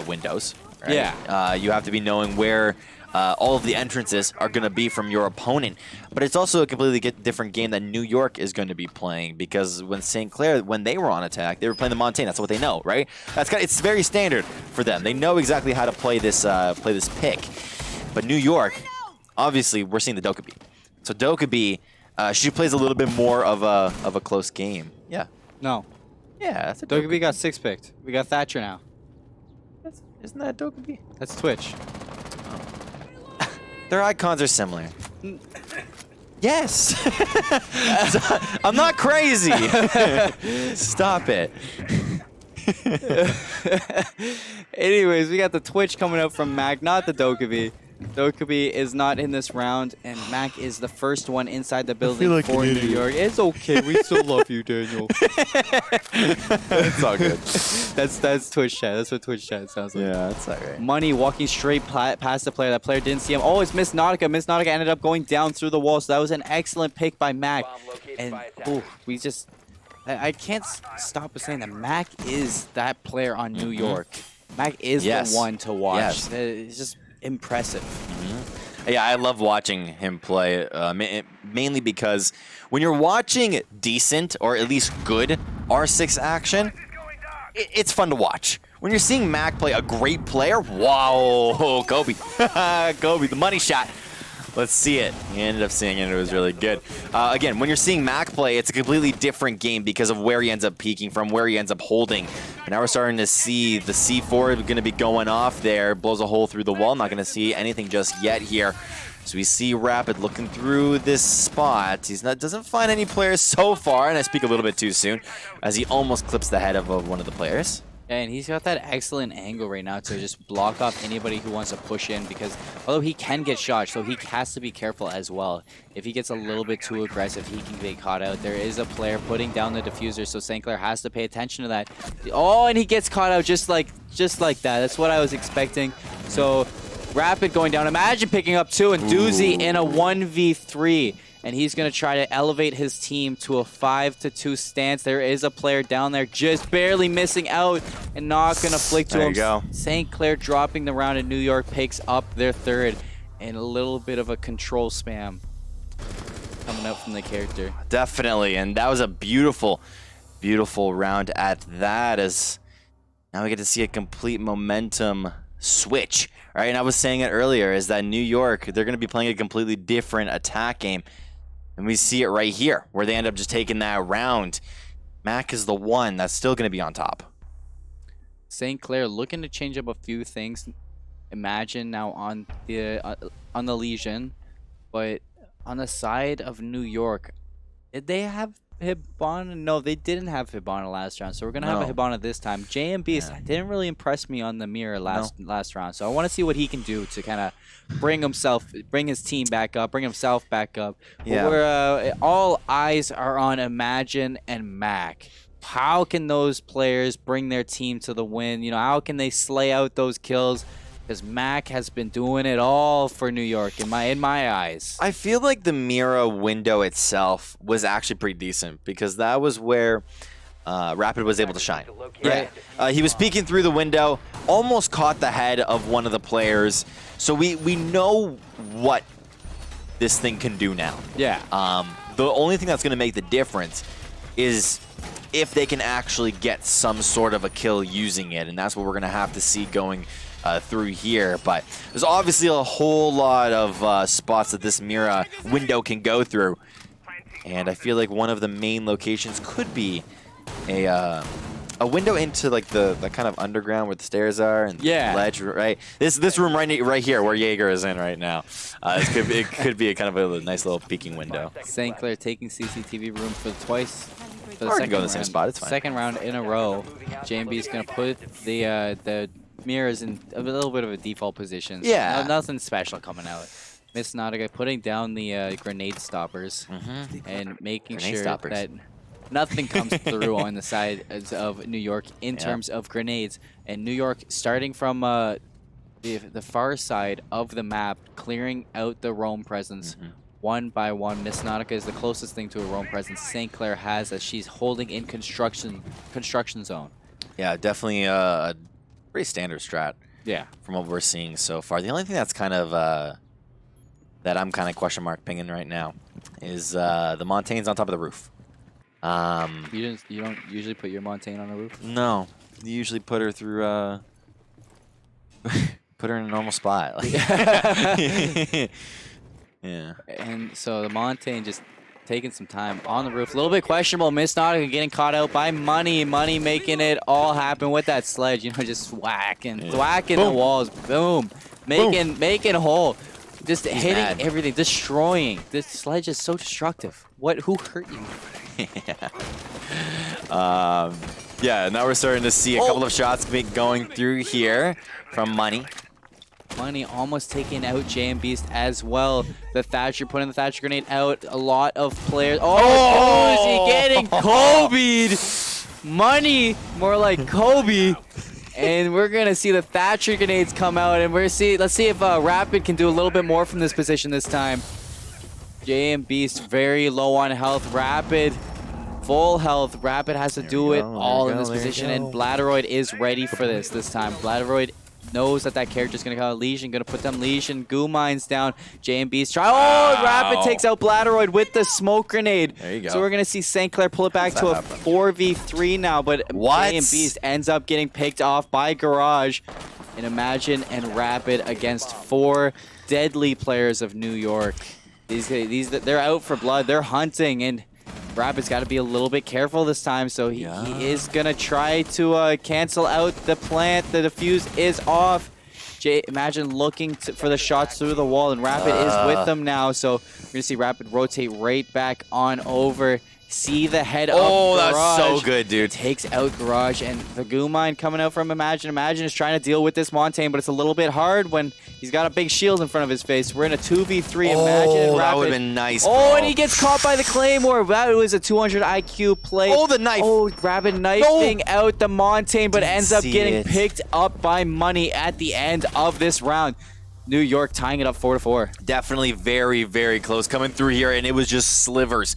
windows. Right? Yeah. You have to be knowing where all of the entrances are going to be from your opponent. But it's also a completely different game that New York is going to be playing, because when St. Clair, when they were on attack, they were playing the Montaigne. That's what they know, right? It's very standard for them. They know exactly how to play this pick. But New York, obviously, we're seeing the Dokkaebi. So Dokkaebi, she plays a little bit more of a close game. Yeah. No. Yeah, that's a Dokkaebi got 6 picked. We got Thatcher now. Isn't that Dokkaebi? That's Twitch. Their icons are similar. Yes. So, I'm not crazy. Stop it. Anyways, we got the Twitch coming up from Mac, not the Dokkaebi. Dokubi is not in this round, and Mac is the first one inside the building for New York. It's okay. We still love you, Daniel. It's all good. That's Twitch chat. That's what Twitch chat sounds like. Yeah, that's all right. Money walking straight past the player. That player didn't see him. Oh, it's Miss Nautica. Miss Nautica ended up going down through the wall, so that was an excellent pick by Mac. And we just... I can't stop saying that Mac is that player on New York. Mac is the one to watch. It's just impressive. Yeah, I love watching him play, mainly because when you're watching decent or at least good R6 action, it's fun to watch. When you're seeing Mac play a great player, wow, Kobe. Kobe, the money shot. Let's see it. He ended up seeing it. It was really good. Again, when you're seeing Mac play, it's a completely different game because of where he ends up peaking from, where he ends up holding. And now we're starting to see the C4 going to be going off there. Blows a hole through the wall. Not going to see anything just yet here. So we see Rapid looking through this spot. Doesn't find any players so far, and I speak a little bit too soon, as he almost clips the head of one of the players. Yeah, and he's got that excellent angle right now to just block off anybody who wants to push in, because although he can get shot, so he has to be careful as well. If he gets a little bit too aggressive, he can get caught out. There is a player putting down the diffuser, so St. Clair has to pay attention to that. Oh, and he gets caught out just like that. That's what I was expecting. So Rapid going down. Imagine picking up 2 and Doozy in a 1v3. And he's going to try to elevate his team to a 5-2 stance. There is a player down there just barely missing out and not going to flick to him. There you go. St. Clair dropping the round, and New York picks up their third. And a little bit of a control spam coming out from the character. Definitely, and that was a beautiful, beautiful round at that, as now we get to see a complete momentum switch. Right, and I was saying it earlier, is that New York, they're going to be playing a completely different attack game. And we see it right here, where they end up just taking that round. Mac is the one that's still going to be on top. St. Clair looking to change up a few things. Imagine now on the Legion, but on the side of New York, did they have Hibana? No, they didn't have Hibana last round, so we're gonna have a Hibana this time. JMB didn't really impress me on the mirror last round, so I want to see what he can do to kind of bring his team back up, bring himself back up. Yeah. Where all eyes are on Imagine and Mac. How can those players bring their team to the win? You know, how can they slay out those kills? Because Mac has been doing it all for New York in my eyes. I feel like the Mira window itself was actually pretty decent, because that was where Rapid was able to shine. Right? He was peeking through the window, almost caught the head of one of the players. So we know what this thing can do now. Yeah. The only thing that's going to make the difference is if they can actually get some sort of a kill using it, and that's what we're going to have to see going through here. But there's obviously a whole lot of spots that this Mira window can go through, and I feel like one of the main locations could be a window into like the kind of underground where the stairs are and the ledge, right? This room right here where Jaeger is in right now. It could be a kind of a nice little peeking window. St. Clair taking CCTV room for the Or second go in the round. same spot. It's fine. Second round in a row. JMB is gonna put the mirrors in a little bit of a default position. Yeah. Nothing special coming out. Miss Nautica putting down the grenade stoppers and making sure that nothing comes through on the side of New York in terms of grenades. And New York starting from the far side of the map, clearing out the roam presence one by one. Miss Nautica is the closest thing to a roam presence St. Clair has, as she's holding in construction zone. Yeah, definitely a pretty standard strat. Yeah, from what we're seeing so far. The only thing that's kind of that I'm kind of question mark pinging right now is the Montaigne's on top of the roof. You don't usually put your Montaigne on a roof? No, you usually put her through put her in a normal spot. Like, yeah. And so the Montaigne just taking some time on the roof. A little bit questionable. Miss Nautica getting caught out by Money. Money making it all happen with that sledge. You know, just whacking the walls. Boom. Making a hole. Just hitting everything. Destroying. This sledge is so destructive. Who hurt you? Yeah, now we're starting to see a couple of shots going through here from Money. Money almost taking out JM Beast as well. The Thatcher putting the Thatcher grenade out. A lot of players. Oh, is he getting Kobe'd? Money, more like Kobe. And we're gonna see the Thatcher grenades come out, and let's see if Rapid can do a little bit more from this position this time. JM Beast very low on health. Rapid full health. Rapid has to do it all in this position, and Bladderoid is ready for this time. Bladderoid knows that character's gonna come out. Legion gonna put them Legion. Goo Mines down. JM Beast try. Oh, Rapid takes out Bladderoid with the smoke grenade. There you go. So we're gonna see St. Clair pull it back to a 4v3 now, but JM Beast ends up getting picked off by Garage. And Imagine and Rapid against 4 deadly players of New York. They're out for blood. They're hunting, and Rapid's got to be a little bit careful this time, so he is going to try to cancel out the plant. The defuse is off. Imagine looking for the shots through the wall, and Rapid is with them now, so we're going to see Rapid rotate right back on over. See the head up Garage. Oh, that's so good, dude. Takes out Garage, and the Goo Mine coming out from Imagine. Imagine is trying to deal with this Montaigne, but it's a little bit hard when he's got a big shield in front of his face. We're in a 2v3. Imagine and Rapid. That would have been nice, bro. Oh, and he gets caught by the Claymore. That was a 200 IQ play. Oh, the knife. Oh, Rapid knifing out the Montaigne, but ends up getting picked up by Money at the end of this round. New York tying it up 4-4. Definitely very, very close coming through here, and it was just slivers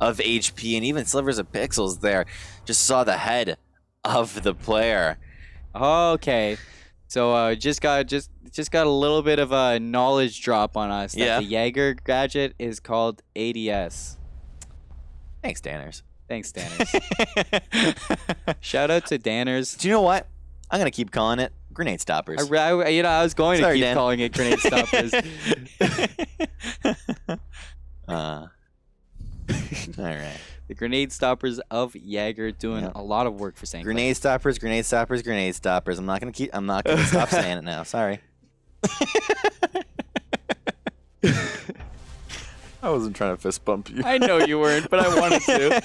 of HP and even slivers of pixels there. Just saw the head of the player. Okay, so just got a little bit of a knowledge drop on us. That the Jaeger gadget is called ADS. Thanks, Danners. Thanks, Danners. Shout out to Danners. Do you know what? I'm gonna keep calling it grenade stoppers. I was going to keep calling it grenade stoppers. All right. The grenade stoppers of Jaeger doing a lot of work for St. Clair. Grenade stoppers, grenade stoppers, grenade stoppers. I'm not gonna stop saying it now. Sorry. I wasn't trying to fist bump you. I know you weren't, but I wanted to.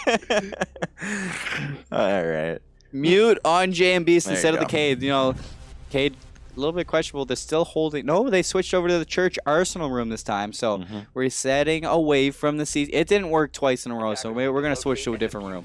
All right. Mute on JM Beast There instead you of the Cade. You know, Cade, a little bit questionable. They're still holding. No, they switched over to the Church Arsenal room this time. So we're setting away from the season. It didn't work twice in a row, so we're going to switch to a different room.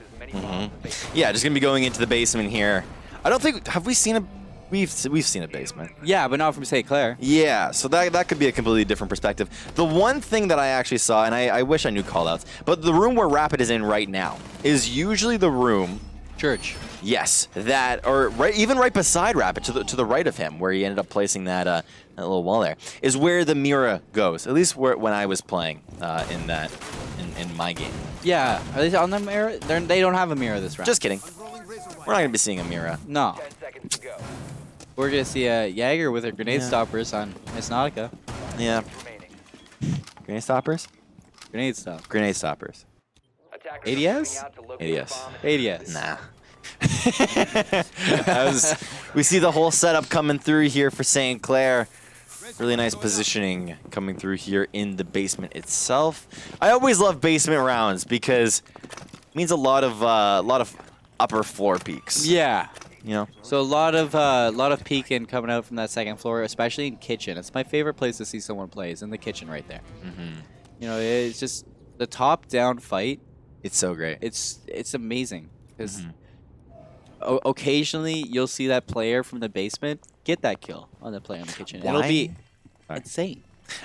Yeah, just going to be going into the basement here. I don't think, have we seen a, we've seen a basement. Yeah, but not from St. Clair. Yeah, so that could be a completely different perspective. The one thing that I actually saw, and I wish I knew callouts, but the room where Rapid is in right now is usually the room. Church. Yes, that, or even right beside Rapid, to the right of him, where he ended up placing that little wall there, is where the Mira goes. At least when I was playing in my game. Yeah, are they on the Mira? They don't have a Mira this round. Just kidding. We're not gonna be seeing a Mira. No. We're gonna see a Jaeger with her grenade stoppers on Miss Nautica. Yeah. Grenade stoppers. Grenade stop. Grenade stoppers. ADS? ADS. ADS. Nah. We see the whole setup coming through here for St. Clair. Really nice positioning coming through here in the basement itself. I always love basement rounds because it means a lot of upper floor peaks. Yeah. You know. So a lot of peeking coming out from that second floor, especially in kitchen. It's my favorite place to see someone play is in the kitchen right there. You know, it's just the top-down fight. It's so great. It's amazing because occasionally you'll see that player from the basement get that kill on the player in the kitchen. Why? It'll be insane.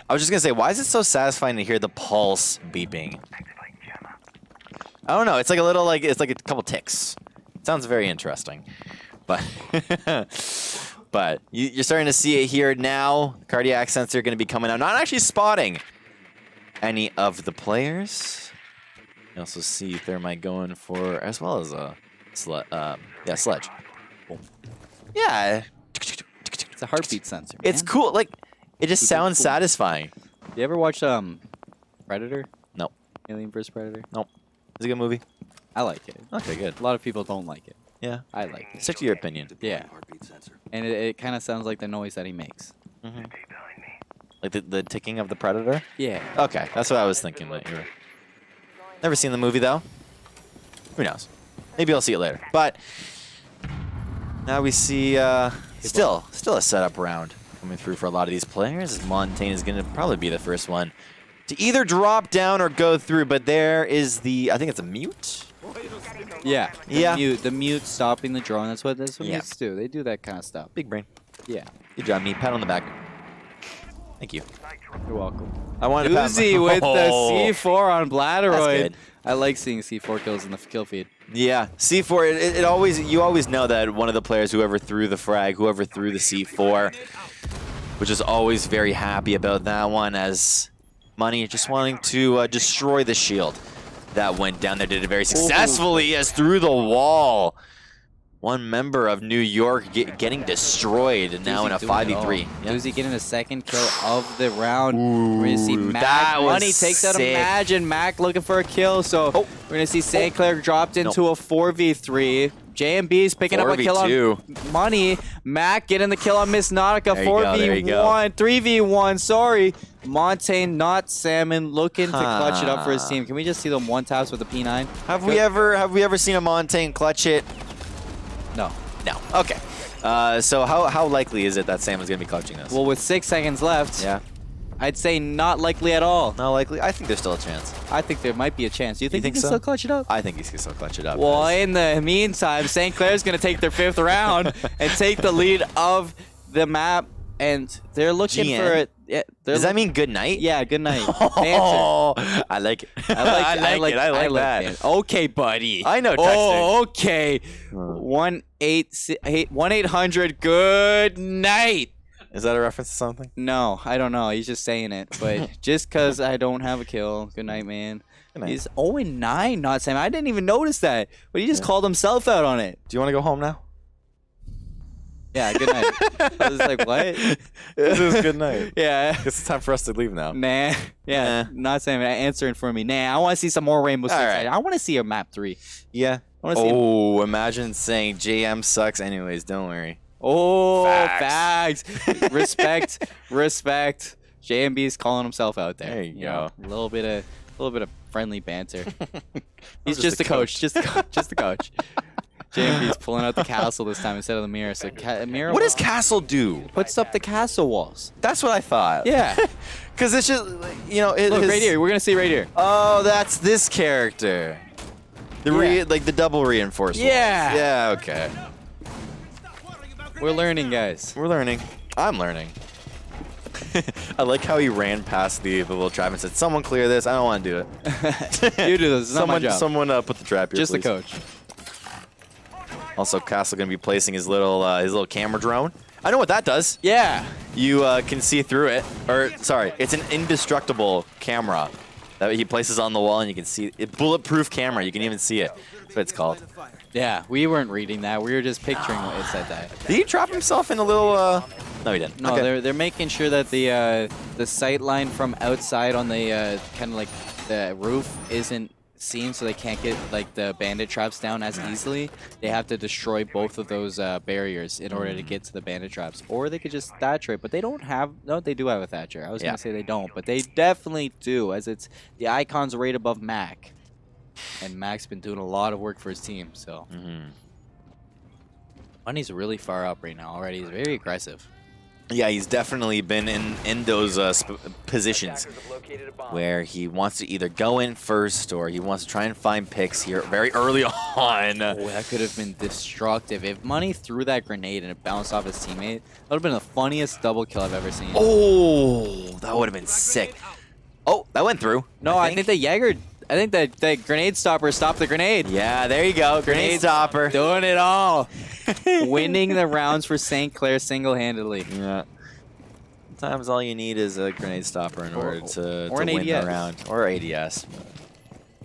I was just gonna say, why is it so satisfying to hear the pulse beeping? I don't know. It's like a little it's like a couple ticks. It sounds very interesting, but but you're starting to see it here now. Cardiac sensor going to be coming out, not actually spotting any of the players. You also see Thermite going for, as well as a sledge. Yeah. It's a heartbeat sensor. It's man. cool. Like, it just sounds satisfying. You ever watch Predator? No. Alien vs. Predator? Nope. It's a good movie. I like it. Okay, good. A lot of people don't like it. Yeah. I like it. Stick to your opinion. Yeah. And it kind of sounds like the noise that he makes. Like the ticking of the Predator? Yeah. Okay, that's what I was thinking. That you were. Never seen the movie though. Who knows? Maybe I'll see it later. But now we see still a setup round coming through for a lot of these players. Montaigne is going to probably be the first one to either drop down or go through, but there is the, I think it's a mute? Yeah. Yeah. The mute stopping the drone. That's what Yeah. mutes do. They do that kind of stuff. Big brain. Yeah. Good job, Meat. Pat on the back. Thank you. You're welcome. I wanted to pat Uzi with the Oh. C4 on That's Bladderoid. good. I like seeing C4 kills in the kill feed. Yeah, C4, it always, you always know that one of the players, whoever threw the frag, whoever threw the C4, which is always very happy about that one, as Money just wanting to destroy the shield. That went down there, did it very successfully, as through the wall. One member of New York getting destroyed, and now in a 5v3. Doozy getting a second kill of the round. We're going to see Mac. that was Money takes out sick. Imagine. Mac looking for a kill. So we're going to see St. Clair dropped into a 4v3. JMB's picking up a kill on Money. Mac getting the kill on Miss Nautica. 4v1. 3v1, sorry. Montaigne, not Salmon, looking to clutch it up for his team. Can we just see them one taps with the P9? Have we ever seen a Montaigne clutch it? No. No. Okay. So how likely is it that Salmon's gonna be clutching this? Well, with 6 seconds left, yeah. I'd say not likely at all. Not likely. I think there's still a chance. I think there might be a chance. Do you think he can so? still clutch it up? I think he can still clutch it up. Well, in the meantime, St. Clair's going to take their 5th round and take the lead of the map, and they're looking GN? for it. Yeah, Does that mean good night? Yeah, good night. Oh, I like it. I like that. it. Okay, buddy. I know texting. Oh, okay. 1-800 good night. Is that a reference to something? No, I don't know. He's just saying it. But just because I don't have a kill, good night, man. Good night. He's 0-9, not Sam. I didn't even notice that. But he just called himself out on it. Do you want to go home now? Yeah, good night. I was like, what? This is good night. Yeah. It's time for us to leave now. Nah. Yeah, not Sam. Answering for me. Nah, I want to see some more Rainbow Six. right. I want to see a map 3. Yeah. I wanna see Imagine saying JM sucks anyways. Don't worry. Oh, Facts. facts. Respect. JMB's calling himself out there. There you know, go. a little bit of friendly banter. He's just just the a coach. Just the coach. JMB's pulling out the castle this time instead of the mirror. So mirror. What does Castle do? Puts up the castle walls. That's what I thought. Yeah. Because it's just, you know, Look right here. We're gonna see right here. Oh, that's this character. Like the double reinforcement. Yeah. Yeah. Okay. We're learning, guys. We're learning. I'm learning. I like how he ran past the little trap and said, "Someone clear this. I don't want to do it." You do this. It's not my job. Someone put the trap here. Just please. the coach. Also, Castle gonna be placing his little camera drone. I know what that does. Yeah. You can see through it. Or sorry, it's an indestructible camera that he places on the wall, and you can see it. Bulletproof camera. You can even see it. That's what it's called. Yeah. We weren't reading that. We were just picturing what it said that. Did he trap himself in a little? No, he didn't. No, Okay. they're making sure that the sight line from outside on the kind of like the roof isn't seen, so they can't get like the bandit traps down as easily. They have to destroy both of those barriers in order to get to the bandit traps, or they could just thatcher it. But they don't have. No, they do have a thatcher. I was gonna say they don't, but they definitely do, as it's the icons right above Mac, and Mac's been doing a lot of work for his team. So Money's really far up right now already. He's very aggressive. Yeah, he's definitely been in those positions where he wants to either go in first or he wants to try and find picks here very early on. Oh, that could have been destructive. If Money threw that grenade and it bounced off his teammate, that would have been the funniest double kill I've ever seen. Oh, that would have been sick. Oh, that went through. No, I think the Jaeger... I think that the grenade stopper stopped the grenade. Yeah, there you go. Grenade stopper. Doing it all. Winning the rounds for St. Clair single-handedly. Yeah. Sometimes all you need is a grenade stopper in order to an win ADS. the round. Or ADS.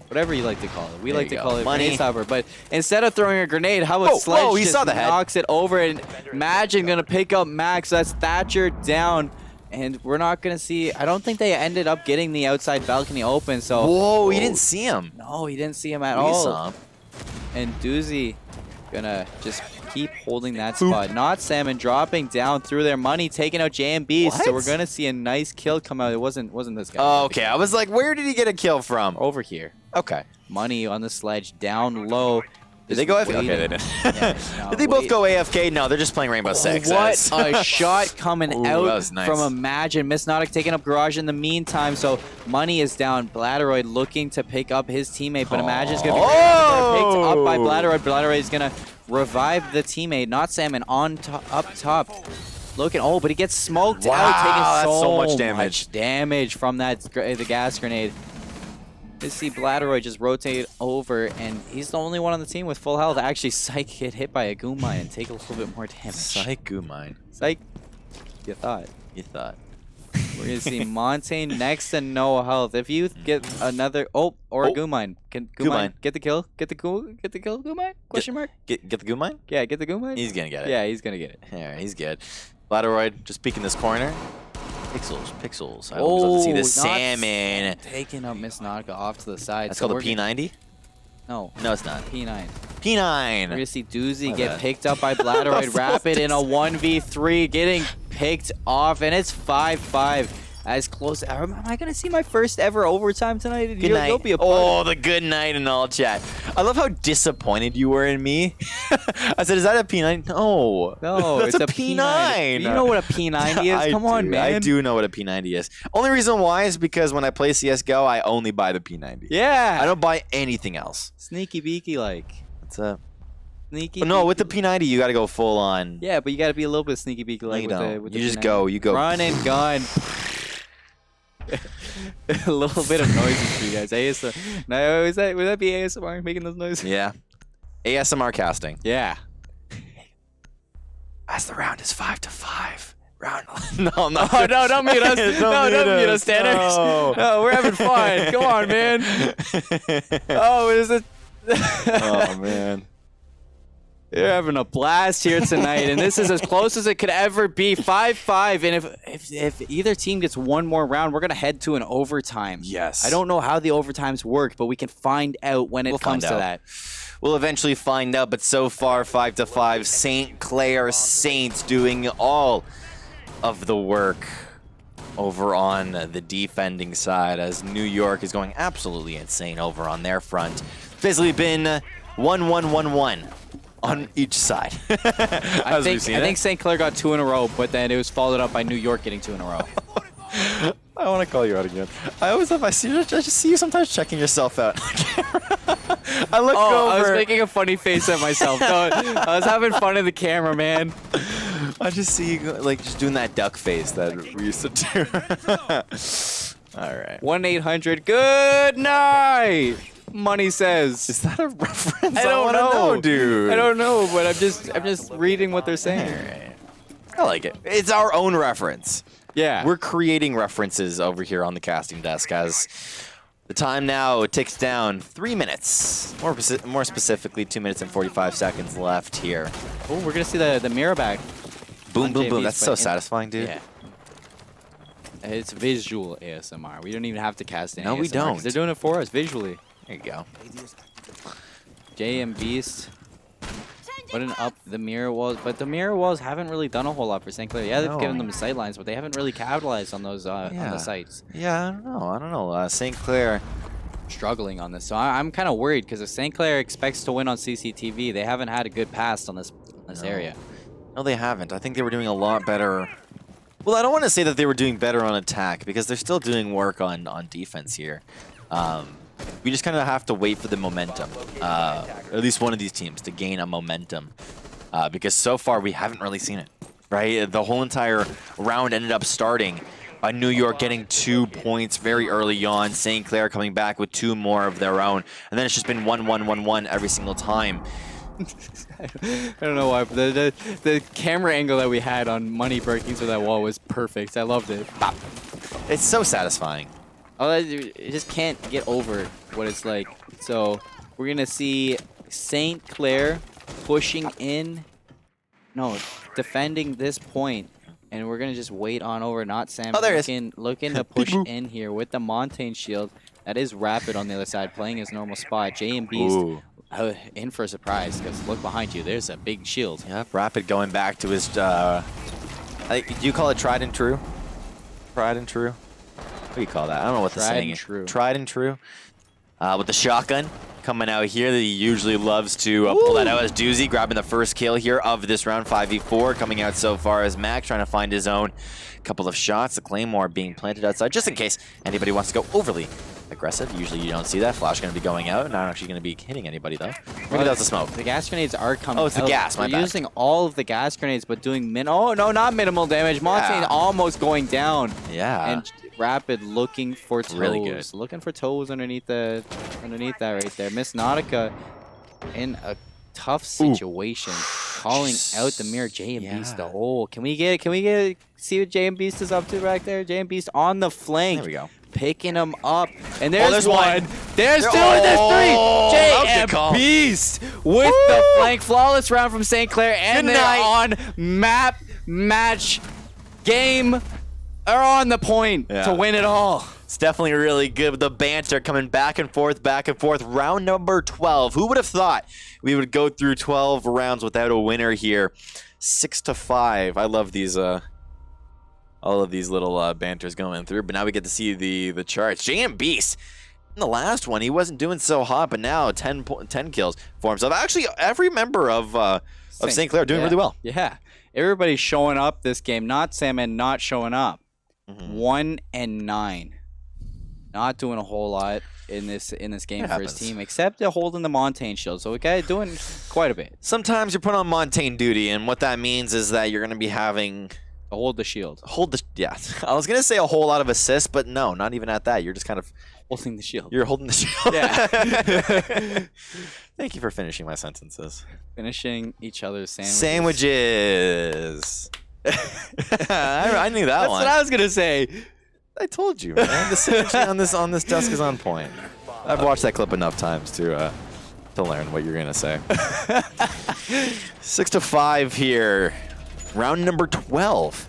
Whatever you like to call it. We There like you to go. call it Money. grenade stopper. But instead of throwing a grenade, how about Sledge whoa, he just saw the head. knocks it over, and Imagine going to pick up Max. That's Thatcher down. And we're not going to see... I don't think they ended up getting the outside balcony open, so... Whoa, you didn't see him. No, he didn't see him at We all. saw him. And Doozy gonna just keep holding that spot. Not Salmon dropping down through their Money, taking out JMB. So we're gonna see a nice kill come out. It wasn't this guy. Oh, okay. I was like, where did he get a kill from? Over here. Okay. Money on the sledge, down low. Did they go AFK? Okay, they didn't. Yeah, no, Did they both go AFK? No, they're just playing Rainbow Six. What a shot coming Ooh, out that was nice. from Imagine. Miss Nautic taking up Garage in the meantime, so money is down. Bladderoid looking to pick up his teammate, but Imagine's going to be picked up by Bladderoid. Bladderoid is going to revive the teammate, not Salmon, up top. Looking, oh, but he gets smoked out, taking that's so much damage from the gas grenade. You see Bladderoid just rotate over, and he's the only one on the team with full health. Actually, Psych get hit by a Goomai and take a little bit more damage. Psych Goomai. Psych. You thought. You thought. We're going to see Montaigne next to no health. If you get another... Oh, or a Goomai. Can Goomai get the kill? Get the kill, Goomai? Question mark? Get the Goomai? Yeah, get the Goomai? He's going to get it. Yeah, he's going to get it. Yeah, he's good. Bladderoid just peeking this corner. Pixels. I always love to see this Salmon. Taking up Miss Nautica off to the side. That's called a P90? No. No, it's not. P9. P9. We're going to see Doozy get picked up by Bladderoid Rapid in a 1v3, getting picked off, and it's 5-5. As close. Am I going to see my first ever overtime tonight? Good night. You'll be a the good night in all chat. I love how disappointed you were in me. I said, is that a P9? No. No, that's it's a P9. You know what a P90 is? Come on, man. I do know what a P90 is. Only reason why is because when I play CSGO, I only buy the P90. Yeah. I don't buy anything else. Sneaky beaky like. What's up? Sneaky. No, with the P90, you got to go full on. Yeah, but you got to be a little bit sneaky beaky like with the you just P90. go. You go. Run and gun. A little bit of noises for you guys. ASMR. No, would that be ASMR making those noises? Yeah. ASMR casting. Yeah. As the round is 5-5. Round. No, Oh, no, don't mute us. Don't mute us, Tanner. No, we're having fun. Come on, man. Oh, is it? Oh, man. You're having a blast here tonight, and this is as close as it could ever be. 5-5, and if either team gets one more round, we're going to head to an overtime. Yes. I don't know how the overtimes work, but we can find out when it comes to that. We'll eventually find out, but so far, 5-5, St. Clair Saints doing all of the work over on the defending side, as New York is going absolutely insane over on their front. Basically been 1-1-1-1. On each side. I think St. Clair got 2 in a row, but then it was followed up by New York getting 2 in a row. I want to call you out again. I always have I just see you sometimes checking yourself out. I look over. I was making a funny face at myself. I was having fun in the camera, man. I just see you like just doing that duck face that we used to do. All right. 1-800. Good night. Money says. Is that a reference? I don't know, dude. I don't know, but I'm just reading what they're saying. Right. I like it. It's our own reference. Yeah. We're creating references over here on the casting desk as the time now ticks down 3 minutes. More specifically, 2 minutes and 45 seconds left here. Oh, we're gonna see the mirror back. Boom, boom, boom. That's so satisfying, dude. Yeah. It's visual ASMR. We don't even have to cast any. No, we ASMR, don't. 'cause they're doing it for us visually. There you go. J and Beast putting up the mirror walls, but the mirror walls haven't really done a whole lot for St. Clair. Yeah, they've given them sight lines, but they haven't really capitalized on those on the sites. Yeah, I don't know. St. Clair struggling on this, so I'm kind of worried because if St. Clair expects to win on CCTV, they haven't had a good pass on this area. No, they haven't. I think they were doing a lot better. Well, I don't want to say that they were doing better on attack because they're still doing work on defense here. We just kind of have to wait for the momentum, or at least one of these teams to gain a momentum, because so far we haven't really seen it, right? The whole entire round ended up starting by New York getting 2 points very early on, St. Clair coming back with 2 more of their own, and then it's just been 1-1-1-1 every single time. I don't know why, but the camera angle that we had on Money breaking through that wall was perfect. I loved it. Bop. It's so satisfying. You just can't get over what it's like. So we're going to see St. Clair pushing in. No, defending this point. And we're going to just wait on over. Not Sam. Oh, there it is. Looking to push in here with the Montaigne shield. That is Rapid on the other side, playing his normal spot. J and Beast in for a surprise, because look behind you. There's a big shield. Yep, Rapid going back to his... do you call it tried and true? Tried and true? What do you call that? I don't know what the saying is. True. Tried and true. With the shotgun coming out here that he usually loves to pull that out as Doozy, grabbing the first kill here of this round, 5v4. Coming out so far as Max, trying to find his own couple of shots. The Claymore being planted outside, just in case anybody wants to go overly aggressive. Usually you don't see that. Flash going to be going out. Not actually going to be hitting anybody, though. Maybe that's the smoke. The gas grenades are coming out. Oh, it's the gas, my bad. They're using all of the gas grenades, but doing oh, no, not minimal damage. Montaigne almost going down. Yeah. And Rapid looking for toes. Really good. Looking for toes underneath that right there. Miss Nautica in a tough situation. Calling out the mirror. J and Beast the hole. Can we see what J and Beast is up to back there? J and Beast on the flank. There we go. Picking him up. And there's one. There's two. Oh, There's three. J that and was a good Beast with the flank. Flawless round from St. Clair. And they're on map, match, game, are on the point to win it all. It's definitely really good with the banter coming back and forth, back and forth. Round number 12. Who would have thought we would go through 12 rounds without a winner here? 6-5. I love these all of these little banters going through, but now we get to see the charts. JM Beast, in the last one, he wasn't doing so hot, but now 10 kills for himself. Actually, every member of St. Clair doing really well. Yeah, everybody's showing up this game. Not Salmon, not showing up. 1 and 9. Not doing a whole lot in this game for his team, except holding the Montaigne shield. So we got doing quite a bit. Sometimes you're put on Montaigne duty, and what that means is that you're going to be having hold the shield. Yeah. I was going to say a whole lot of assists, but no, not even at that. You're just kind of holding the shield. You're holding the shield. Yeah. Thank you for finishing my sentences. Finishing each other's sandwiches. I knew that That's one. what I was going to say. I told you, man. The synergy on this desk is on point. I've watched that clip enough times to learn what you're gonna say. 6-5 here, round number 12.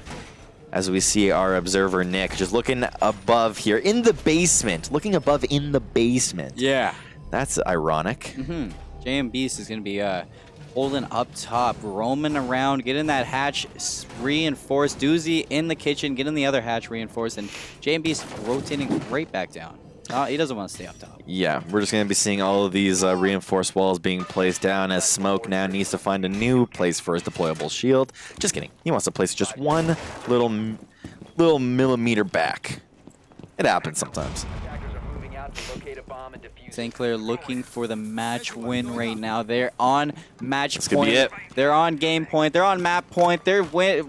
As we see our observer Nick just looking above here in the basement, looking above in the basement. Yeah, that's ironic. JM Beast is gonna be holding up top, roaming around, getting that hatch reinforced. Doozy in the kitchen, getting the other hatch reinforced, and JM Beast rotating right back down. He doesn't want to stay up top. Yeah, we're just going to be seeing all of these reinforced walls being placed down as Smoke now needs to find a new place for his deployable shield. Just kidding. He wants to place just one little millimeter back. It happens sometimes. St. Clair looking for the match win right now. They're on match This point. could be it. They're on game point. They're on map point. They're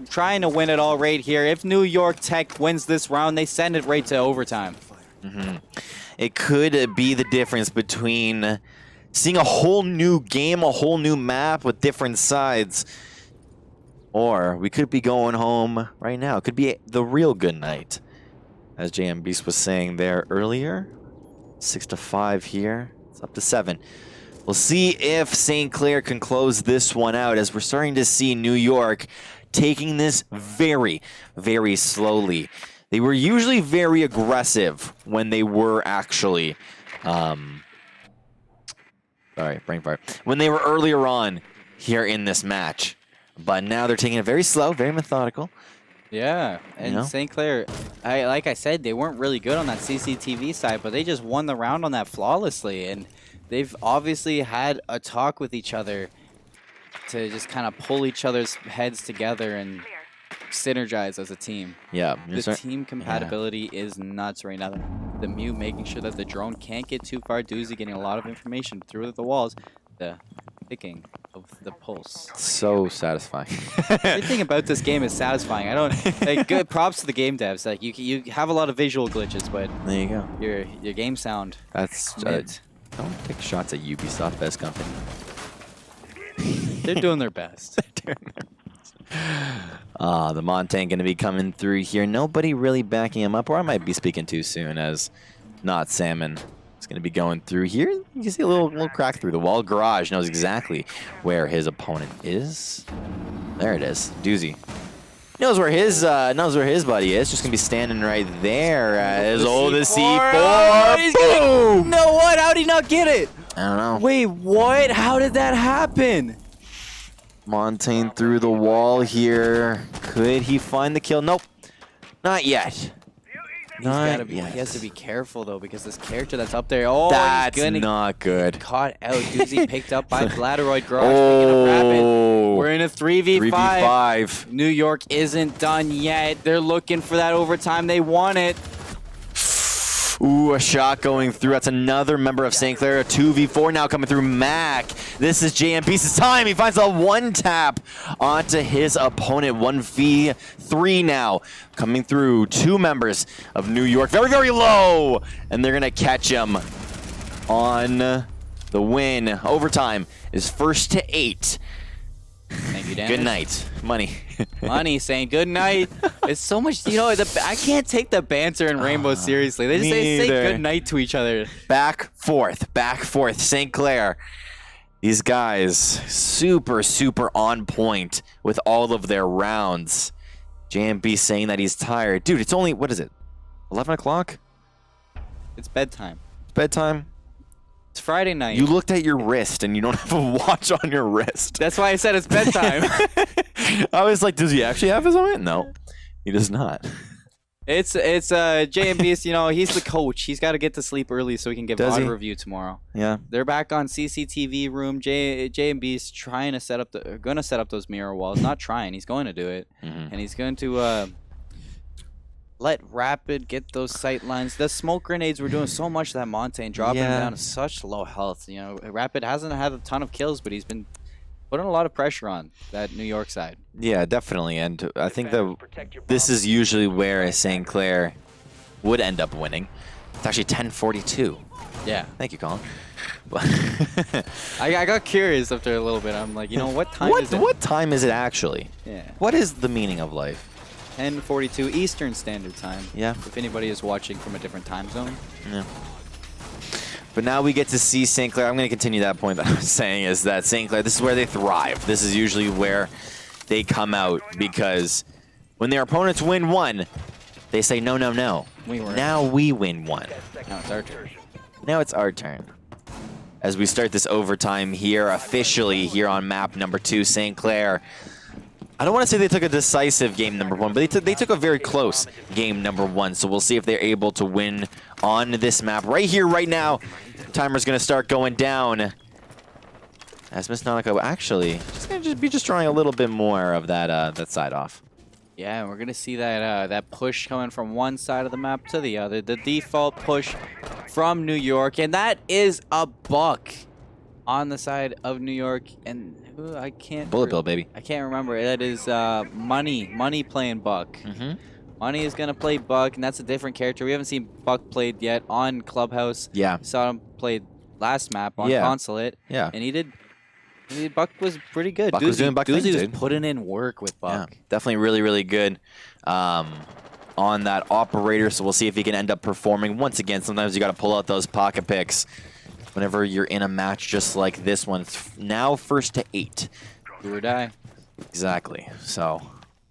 trying to win it all right here. If New York Tech wins this round, they send it right to overtime. It could be the difference between seeing a whole new game, a whole new map with different sides, or we could be going home right now. It could be the real good night, as JM Beast was saying there earlier. 6-5 here. It's up to 7. We'll see if St. Clair can close this one out, as we're starting to see New York taking this very, very slowly. They were usually very aggressive when they were actually, sorry, brain fire. When they were earlier on here in this match, but now they're taking it very slow, very methodical. Yeah, and St. Clair, like I said, they weren't really good on that CCTV side, but they just won the round on that flawlessly, and they've obviously had a talk with each other to just kind of pull each other's heads together and synergize as a team. Yeah. The team compatibility is nuts right now. The Mew making sure that the drone can't get too far. Doozy getting a lot of information through the walls. The picking of the pulse. So satisfying. Everything about this game is satisfying. I don't like good props to the game devs. Like you have a lot of visual glitches, but there you go. Your game sound. That's don't take shots at Ubisoft, best company. They're doing their best. The Montaigne going to be coming through here. Nobody really backing him up, or I might be speaking too soon, as not Salmon is going to be going through here. You can see a little crack through the wall. Garage knows exactly where his opponent is. There it is. Doozy knows where his buddy is. Just going to be standing right there as the C4. Oh, boom! No, what? How did he not get it? I don't know. Wait, what? How did that happen? Montaigne through the wall here. Could he find the kill? Nope. Not yet. He has to be careful though, because this character that's up there. Oh, that's he's gonna not good. Caught out. Doozy picked up by Bladderoid. Garage picking up Rapid. We're in a 3v5. 3v5. New York isn't done yet. They're looking for that overtime. They want it. Ooh, a shot going through. That's another member of St. Clair. A 2v4 now coming through Mac. This is JMB's time. He finds a one tap onto his opponent. 1v3 now coming through. Two members of New York. Very, very low. And they're going to catch him on the win. Overtime is 1-8. Thank you, Dan. Good night. Money. Money saying good night. It's so much, I can't take the banter in Rainbow seriously. They just say good night to each other. Back, forth. St. Clair. These guys, super, super on point with all of their rounds. JMB saying that he's tired. Dude, it's only, what is it? 11 o'clock? It's bedtime. It's bedtime? It's Friday night. You looked at your wrist and you don't have a watch on your wrist. That's why I said it's bedtime. I was like, does he actually have his own? No, he does not. It's JMB's, he's the coach. He's got to get to sleep early so he can give VOD review tomorrow. Yeah. They're back on CCTV room. JMB's trying to gonna set up those mirror walls. Not trying, he's going to do it. And he's going to let Rapid get those sight lines. The smoke grenades were doing so much to that Montaigne, dropping him down to such low health. Rapid hasn't had a ton of kills, but he's been putting a lot of pressure on that New York side. Yeah, definitely. And I think that this is usually where St. Clair would end up winning. It's actually 10:42. Yeah. Thank you, Colin. I got curious after a little bit. I'm like, what time is it? What time is it actually? Yeah. What is the meaning of life? 10:42 Eastern Standard Time. Yeah. If anybody is watching from a different time zone. Yeah. But now we get to see St. Clair. I'm going to continue that point that I was saying, is that St. Clair, this is where they thrive. This is usually where they come out, because when their opponents win one, they say, no, no, no. Now we win one. Now it's our turn. Now it's our turn. As we start this overtime here, officially here on map number 2, St. Clair. I don't want to say they took a decisive game number 1, but they took a very close game number 1. So we'll see if they're able to win on this map right here, right now. Timer's going to start going down. As Miss Nautica actually just going to be drawing a little bit more of that side off. Yeah, we're going to see that push coming from one side of the map to the other. The default push from New York, and that is a buck on the side of New York. And I can't... Bullet Bill, baby. I can't remember. That is Money playing Buck. Money is going to play Buck, and that's a different character. We haven't seen Buck played yet on Clubhouse. Yeah. We saw him played last map on Consulate. Yeah. And he did... Buck was pretty good. Buck was doing Buck things, was putting in work with Buck. Yeah, definitely really, really good on that operator, so we'll see if he can end up performing. Once again, sometimes you got to pull out those pocket picks whenever you're in a match just like this one. It's now 1-8. Do or die. Exactly. So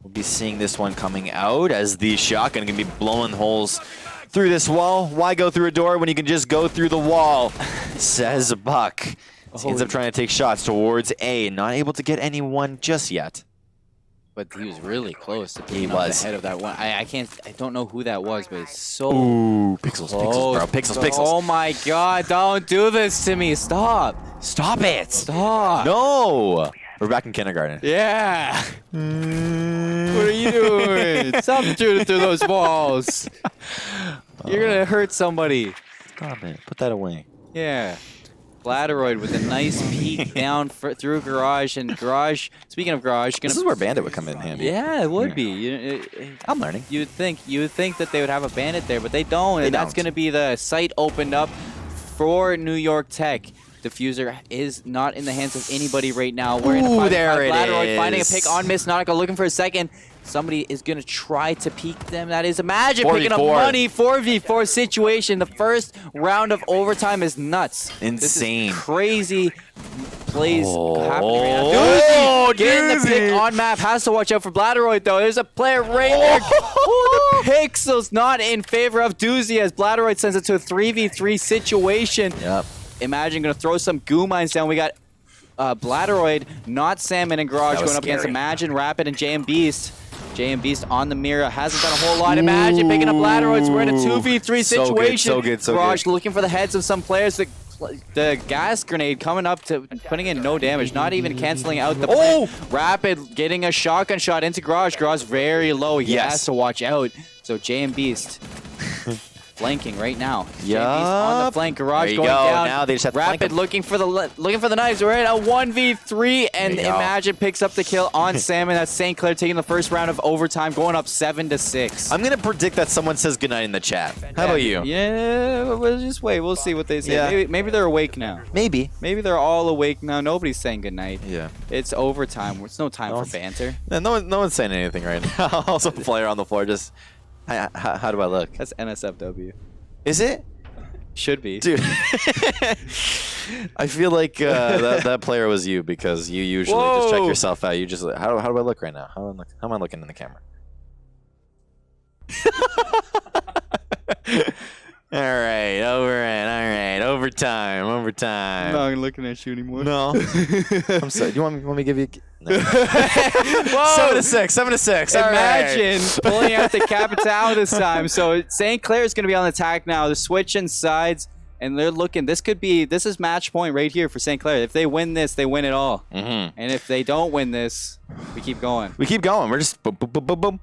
we'll be seeing this one coming out as the shotgun can be blowing holes through this wall. Why go through a door when you can just go through the wall, says Buck. He ends up trying to take shots towards A, not able to get anyone just yet. But he was really close to being the head of that one. I don't know who that was, but it's so... Ooh, pixels, bro. Pixels. Oh my god, don't do this to me. Stop. Stop it. Stop. No. We're back in kindergarten. Yeah. What are you doing? Stop shooting through those walls. You're going to hurt somebody. Stop it. Put that away. Yeah. Bladderoid with a nice peek down through Garage, and Garage, speaking of Garage... This is where Bandit would come in handy. Yeah, it would be. I'm learning. You would think that they would have a Bandit there, but they don't, and that's going to be the site opened up for New York Tech. Diffuser is not in the hands of anybody right now. We're in a there it Bladderoid is. finding a pick on Miss Nautica, looking for a second. Somebody is going to try to peek them. That is Imagine picking up Money. 4v4 situation. The first round of overtime is nuts. Insane. This is crazy plays happening right now. Doozy getting the pick on map. Has to watch out for Bladderoid, though. There's a player right there. The pixels not in favor of Doozy as Bladderoid sends it to a 3v3 situation. Yep. Imagine going to throw some goo mines down. We got Bladderoid, not Salmon and Garage going up against Imagine, Rapid, and JM Beast. JM Beast on the mirror, hasn't done a whole lot. Imagine picking up Ladderoids. We're in a 2v3 situation. So good. Garage looking for the heads of some players. The gas grenade coming up to putting in no damage, not even canceling out the plant. Rapid getting a shotgun shot into Garage. Garage very low. He has to watch out. So JM Beast flanking right now. Yeah. On the flank, Garage going down. Now they just have to Rapid looking for the knives. We're in a 1v3, and Imagine picks up the kill on Salmon. That's St. Clair taking the first round of overtime, going up 7-6. I'm gonna predict that someone says goodnight in the chat. How about you? Yeah, we'll just wait. We'll see what they say. Yeah. Maybe they're awake now. Maybe Maybe they're all awake now. Nobody's saying goodnight. Yeah. It's overtime. It's no time for banter. No one's saying anything right now. Also, player on the floor. Just how do I look? That's NSFW. Is it? Should be. Dude. I feel like that player was you because you usually just check yourself out. You just how do I look right now? How am I looking in the camera? All right, overtime. I'm not looking at you anymore. No. I'm sorry. Do you want me to give you? No. 7-6. 7-6. Imagine pulling out the Capital this time. So St. Clair is going to be on the attack now. They're switching sides, and they're looking. This is match point right here for St. Clair. If they win this, they win it all. And if they don't win this, we keep going. We're just boom, boom, boom, boom, boom.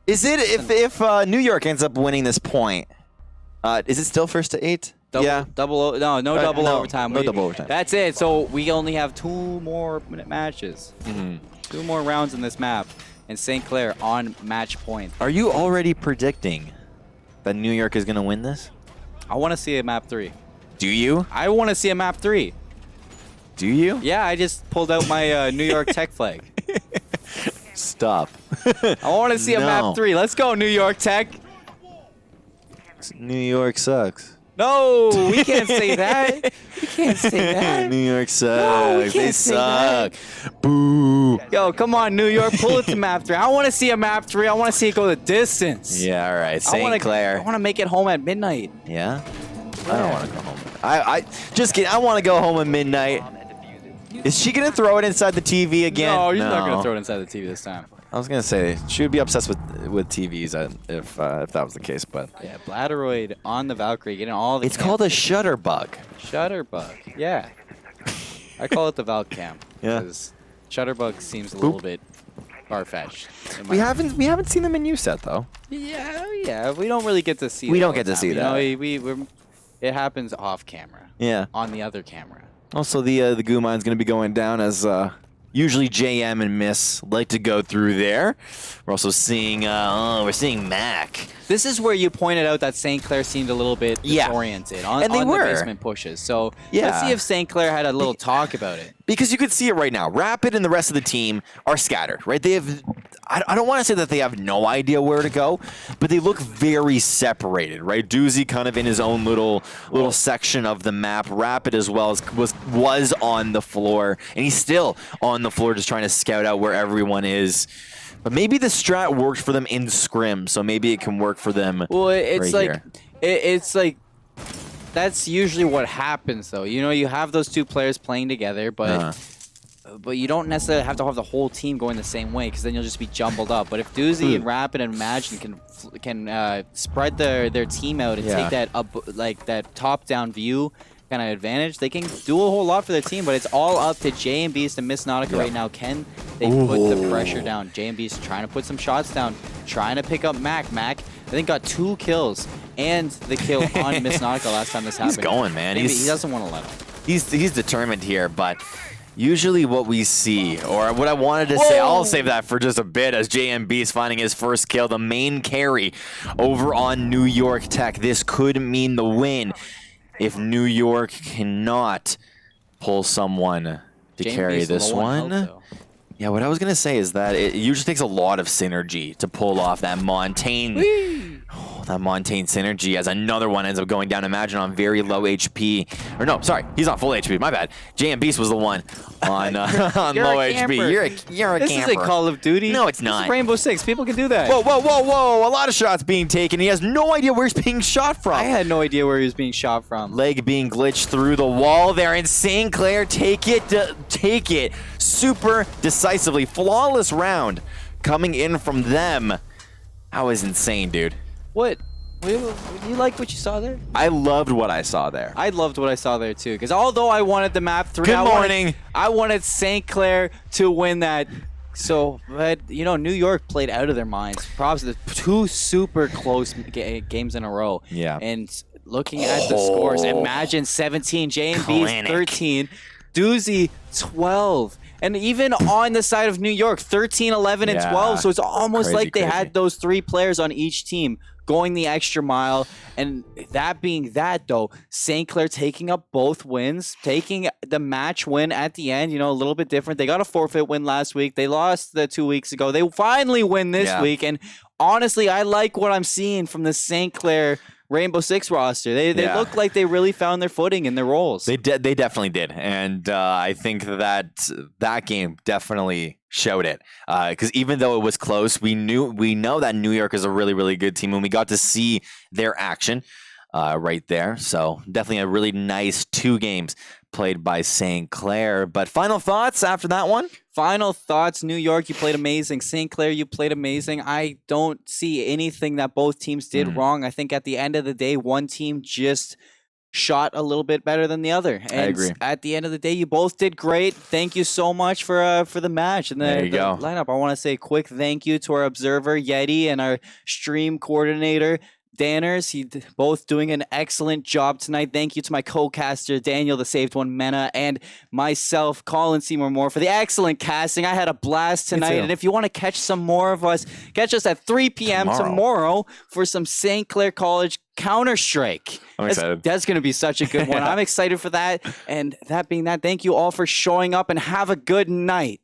Is it if New York ends up winning this point? Is it still first to 8? No double overtime. No double overtime. That's it. So we only have 2 more matches. 2 more rounds in this map. And St. Clair on match point. Are you already predicting that New York is going to win this? I want to see a map 3. Do you? I want to see a map 3. Do you? Yeah, I just pulled out my New York Tech flag. Stop. I want to see a map 3. Let's go, New York Tech. New York sucks. No, we can't say that. We can't say that. New York sucks. No, we can't they say suck. that. Boo. Yo, come on, New York, pull it to map 3. I want to see a map 3. I want to see it go the distance. Yeah, all right. St. Clair. I want to make it home at midnight. Yeah? I don't want to go home. I just kidding. I want to go home at midnight. Is she going to throw it inside the TV again? No, you're not going to throw it inside the TV this time. I was gonna say she would be obsessed with TVs if that was the case, but yeah, Bladderoid on the Valkyrie getting all the. It's called a shutter bug. Shutterbug, yeah. I call it the Valk Cam. Yeah. Because Shutterbug seems a little bit far-fetched. We haven't seen them in USET though. Yeah. We don't really get to see. We don't get to see that. You know, it happens off camera. Yeah. On the other camera. Also, the goo mine's gonna be going down as. Usually JM and Miss like to go through there. We're also seeing Mac. This is where you pointed out that St. Clair seemed a little bit disoriented on the basement pushes. So let's see if St. Clair had a little talk about it. Because you could see it right now. Rapid and the rest of the team are scattered, right? They have, I don't want to say that they have no idea where to go, but they look very separated, right? Doozy kind of in his own little section of the map. Rapid as well was on the floor, and he's still on the floor just trying to scout out where everyone is. But maybe the strat worked for them in scrim, so maybe it can work for them. Well, it's right like it's like that's usually what happens, though. You know, you have those 2 players playing together, but you don't necessarily have to have the whole team going the same way, because then you'll just be jumbled up. But if Doozy and Rapid and Imagine can spread their team out and take that top-down view kind of advantage, they can do a whole lot for their team, but it's all up to J and Beast and Miss Nautica right now. Can they put the pressure down? J and Beast trying to put some shots down, trying to pick up Mac. Mac, I think, got 2 kills and the kill on Miss Nautica last time this happened. He's going, man. He doesn't want to let him. He's determined here, but usually what we see, or what I wanted to say, I'll save that for just a bit, as JMB is finding his first kill, the main carry over on New York Tech. This could mean the win if New York cannot pull someone to carry this one. Yeah, what I was going to say is that it usually takes a lot of synergy to pull off that Montaigne. That Montaigne synergy, as another one ends up going down. Imagine on very low HP. Or no, sorry, he's on full HP. My bad. JM Beast was the one on on low HP. You're a camper. This isn't Call of Duty. No, it's not. This is Rainbow Six. People can do that. Whoa, whoa, whoa, whoa. A lot of shots being taken. He has no idea where he's being shot from. I had no idea where he was being shot from. Leg being glitched through the wall there. And St. Clair take it super decisively. Flawless round coming in from them. That was insane, dude. What? You like what you saw there? I loved what I saw there. I loved what I saw there too, because although I wanted the map 3, Good morning. I wanted St. Clair to win that. So, but you know, New York played out of their minds. Props to the 2 super close games in a row. Yeah. And looking at the scores, imagine 17, J&B's 13, Doozy 12. And even on the side of New York, 13, 11, and 12. So it's almost like they had those 3 players on each team going the extra mile. And that being that, though, St. Clair taking up both wins, taking the match win at the end, you know, a little bit different. They got a forfeit win last week. They lost the 2 weeks ago. They finally win this week. And honestly, I like what I'm seeing from the St. Clair Rainbow Six roster. They look like they really found their footing in their roles. They definitely did, and I think that game definitely showed it. Because even though it was close, we know that New York is a really, really good team, and we got to see their action right there. So definitely a really nice 2 games played by St. Clair. But final thoughts after that one? Final thoughts, New York, you played amazing. St. Clair, you played amazing. I don't see anything that both teams did wrong. I think at the end of the day, one team just shot a little bit better than the other. And I agree. At the end of the day, you both did great. Thank you so much for the match and the lineup. I want to say a quick thank you to our observer, Yeti, and our stream coordinator, Danners. Both doing an excellent job tonight. Thank you to my co-caster, Daniel, the Saved One Mena, and myself, Colin Seymour Moore, for the excellent casting. I had a blast tonight. And if you want to catch some more of us, catch us at 3 p.m. tomorrow for some St. Clair College Counter-Strike. I'm excited. That's going to be such a good one. I'm excited for that. And that being that, thank you all for showing up and have a good night.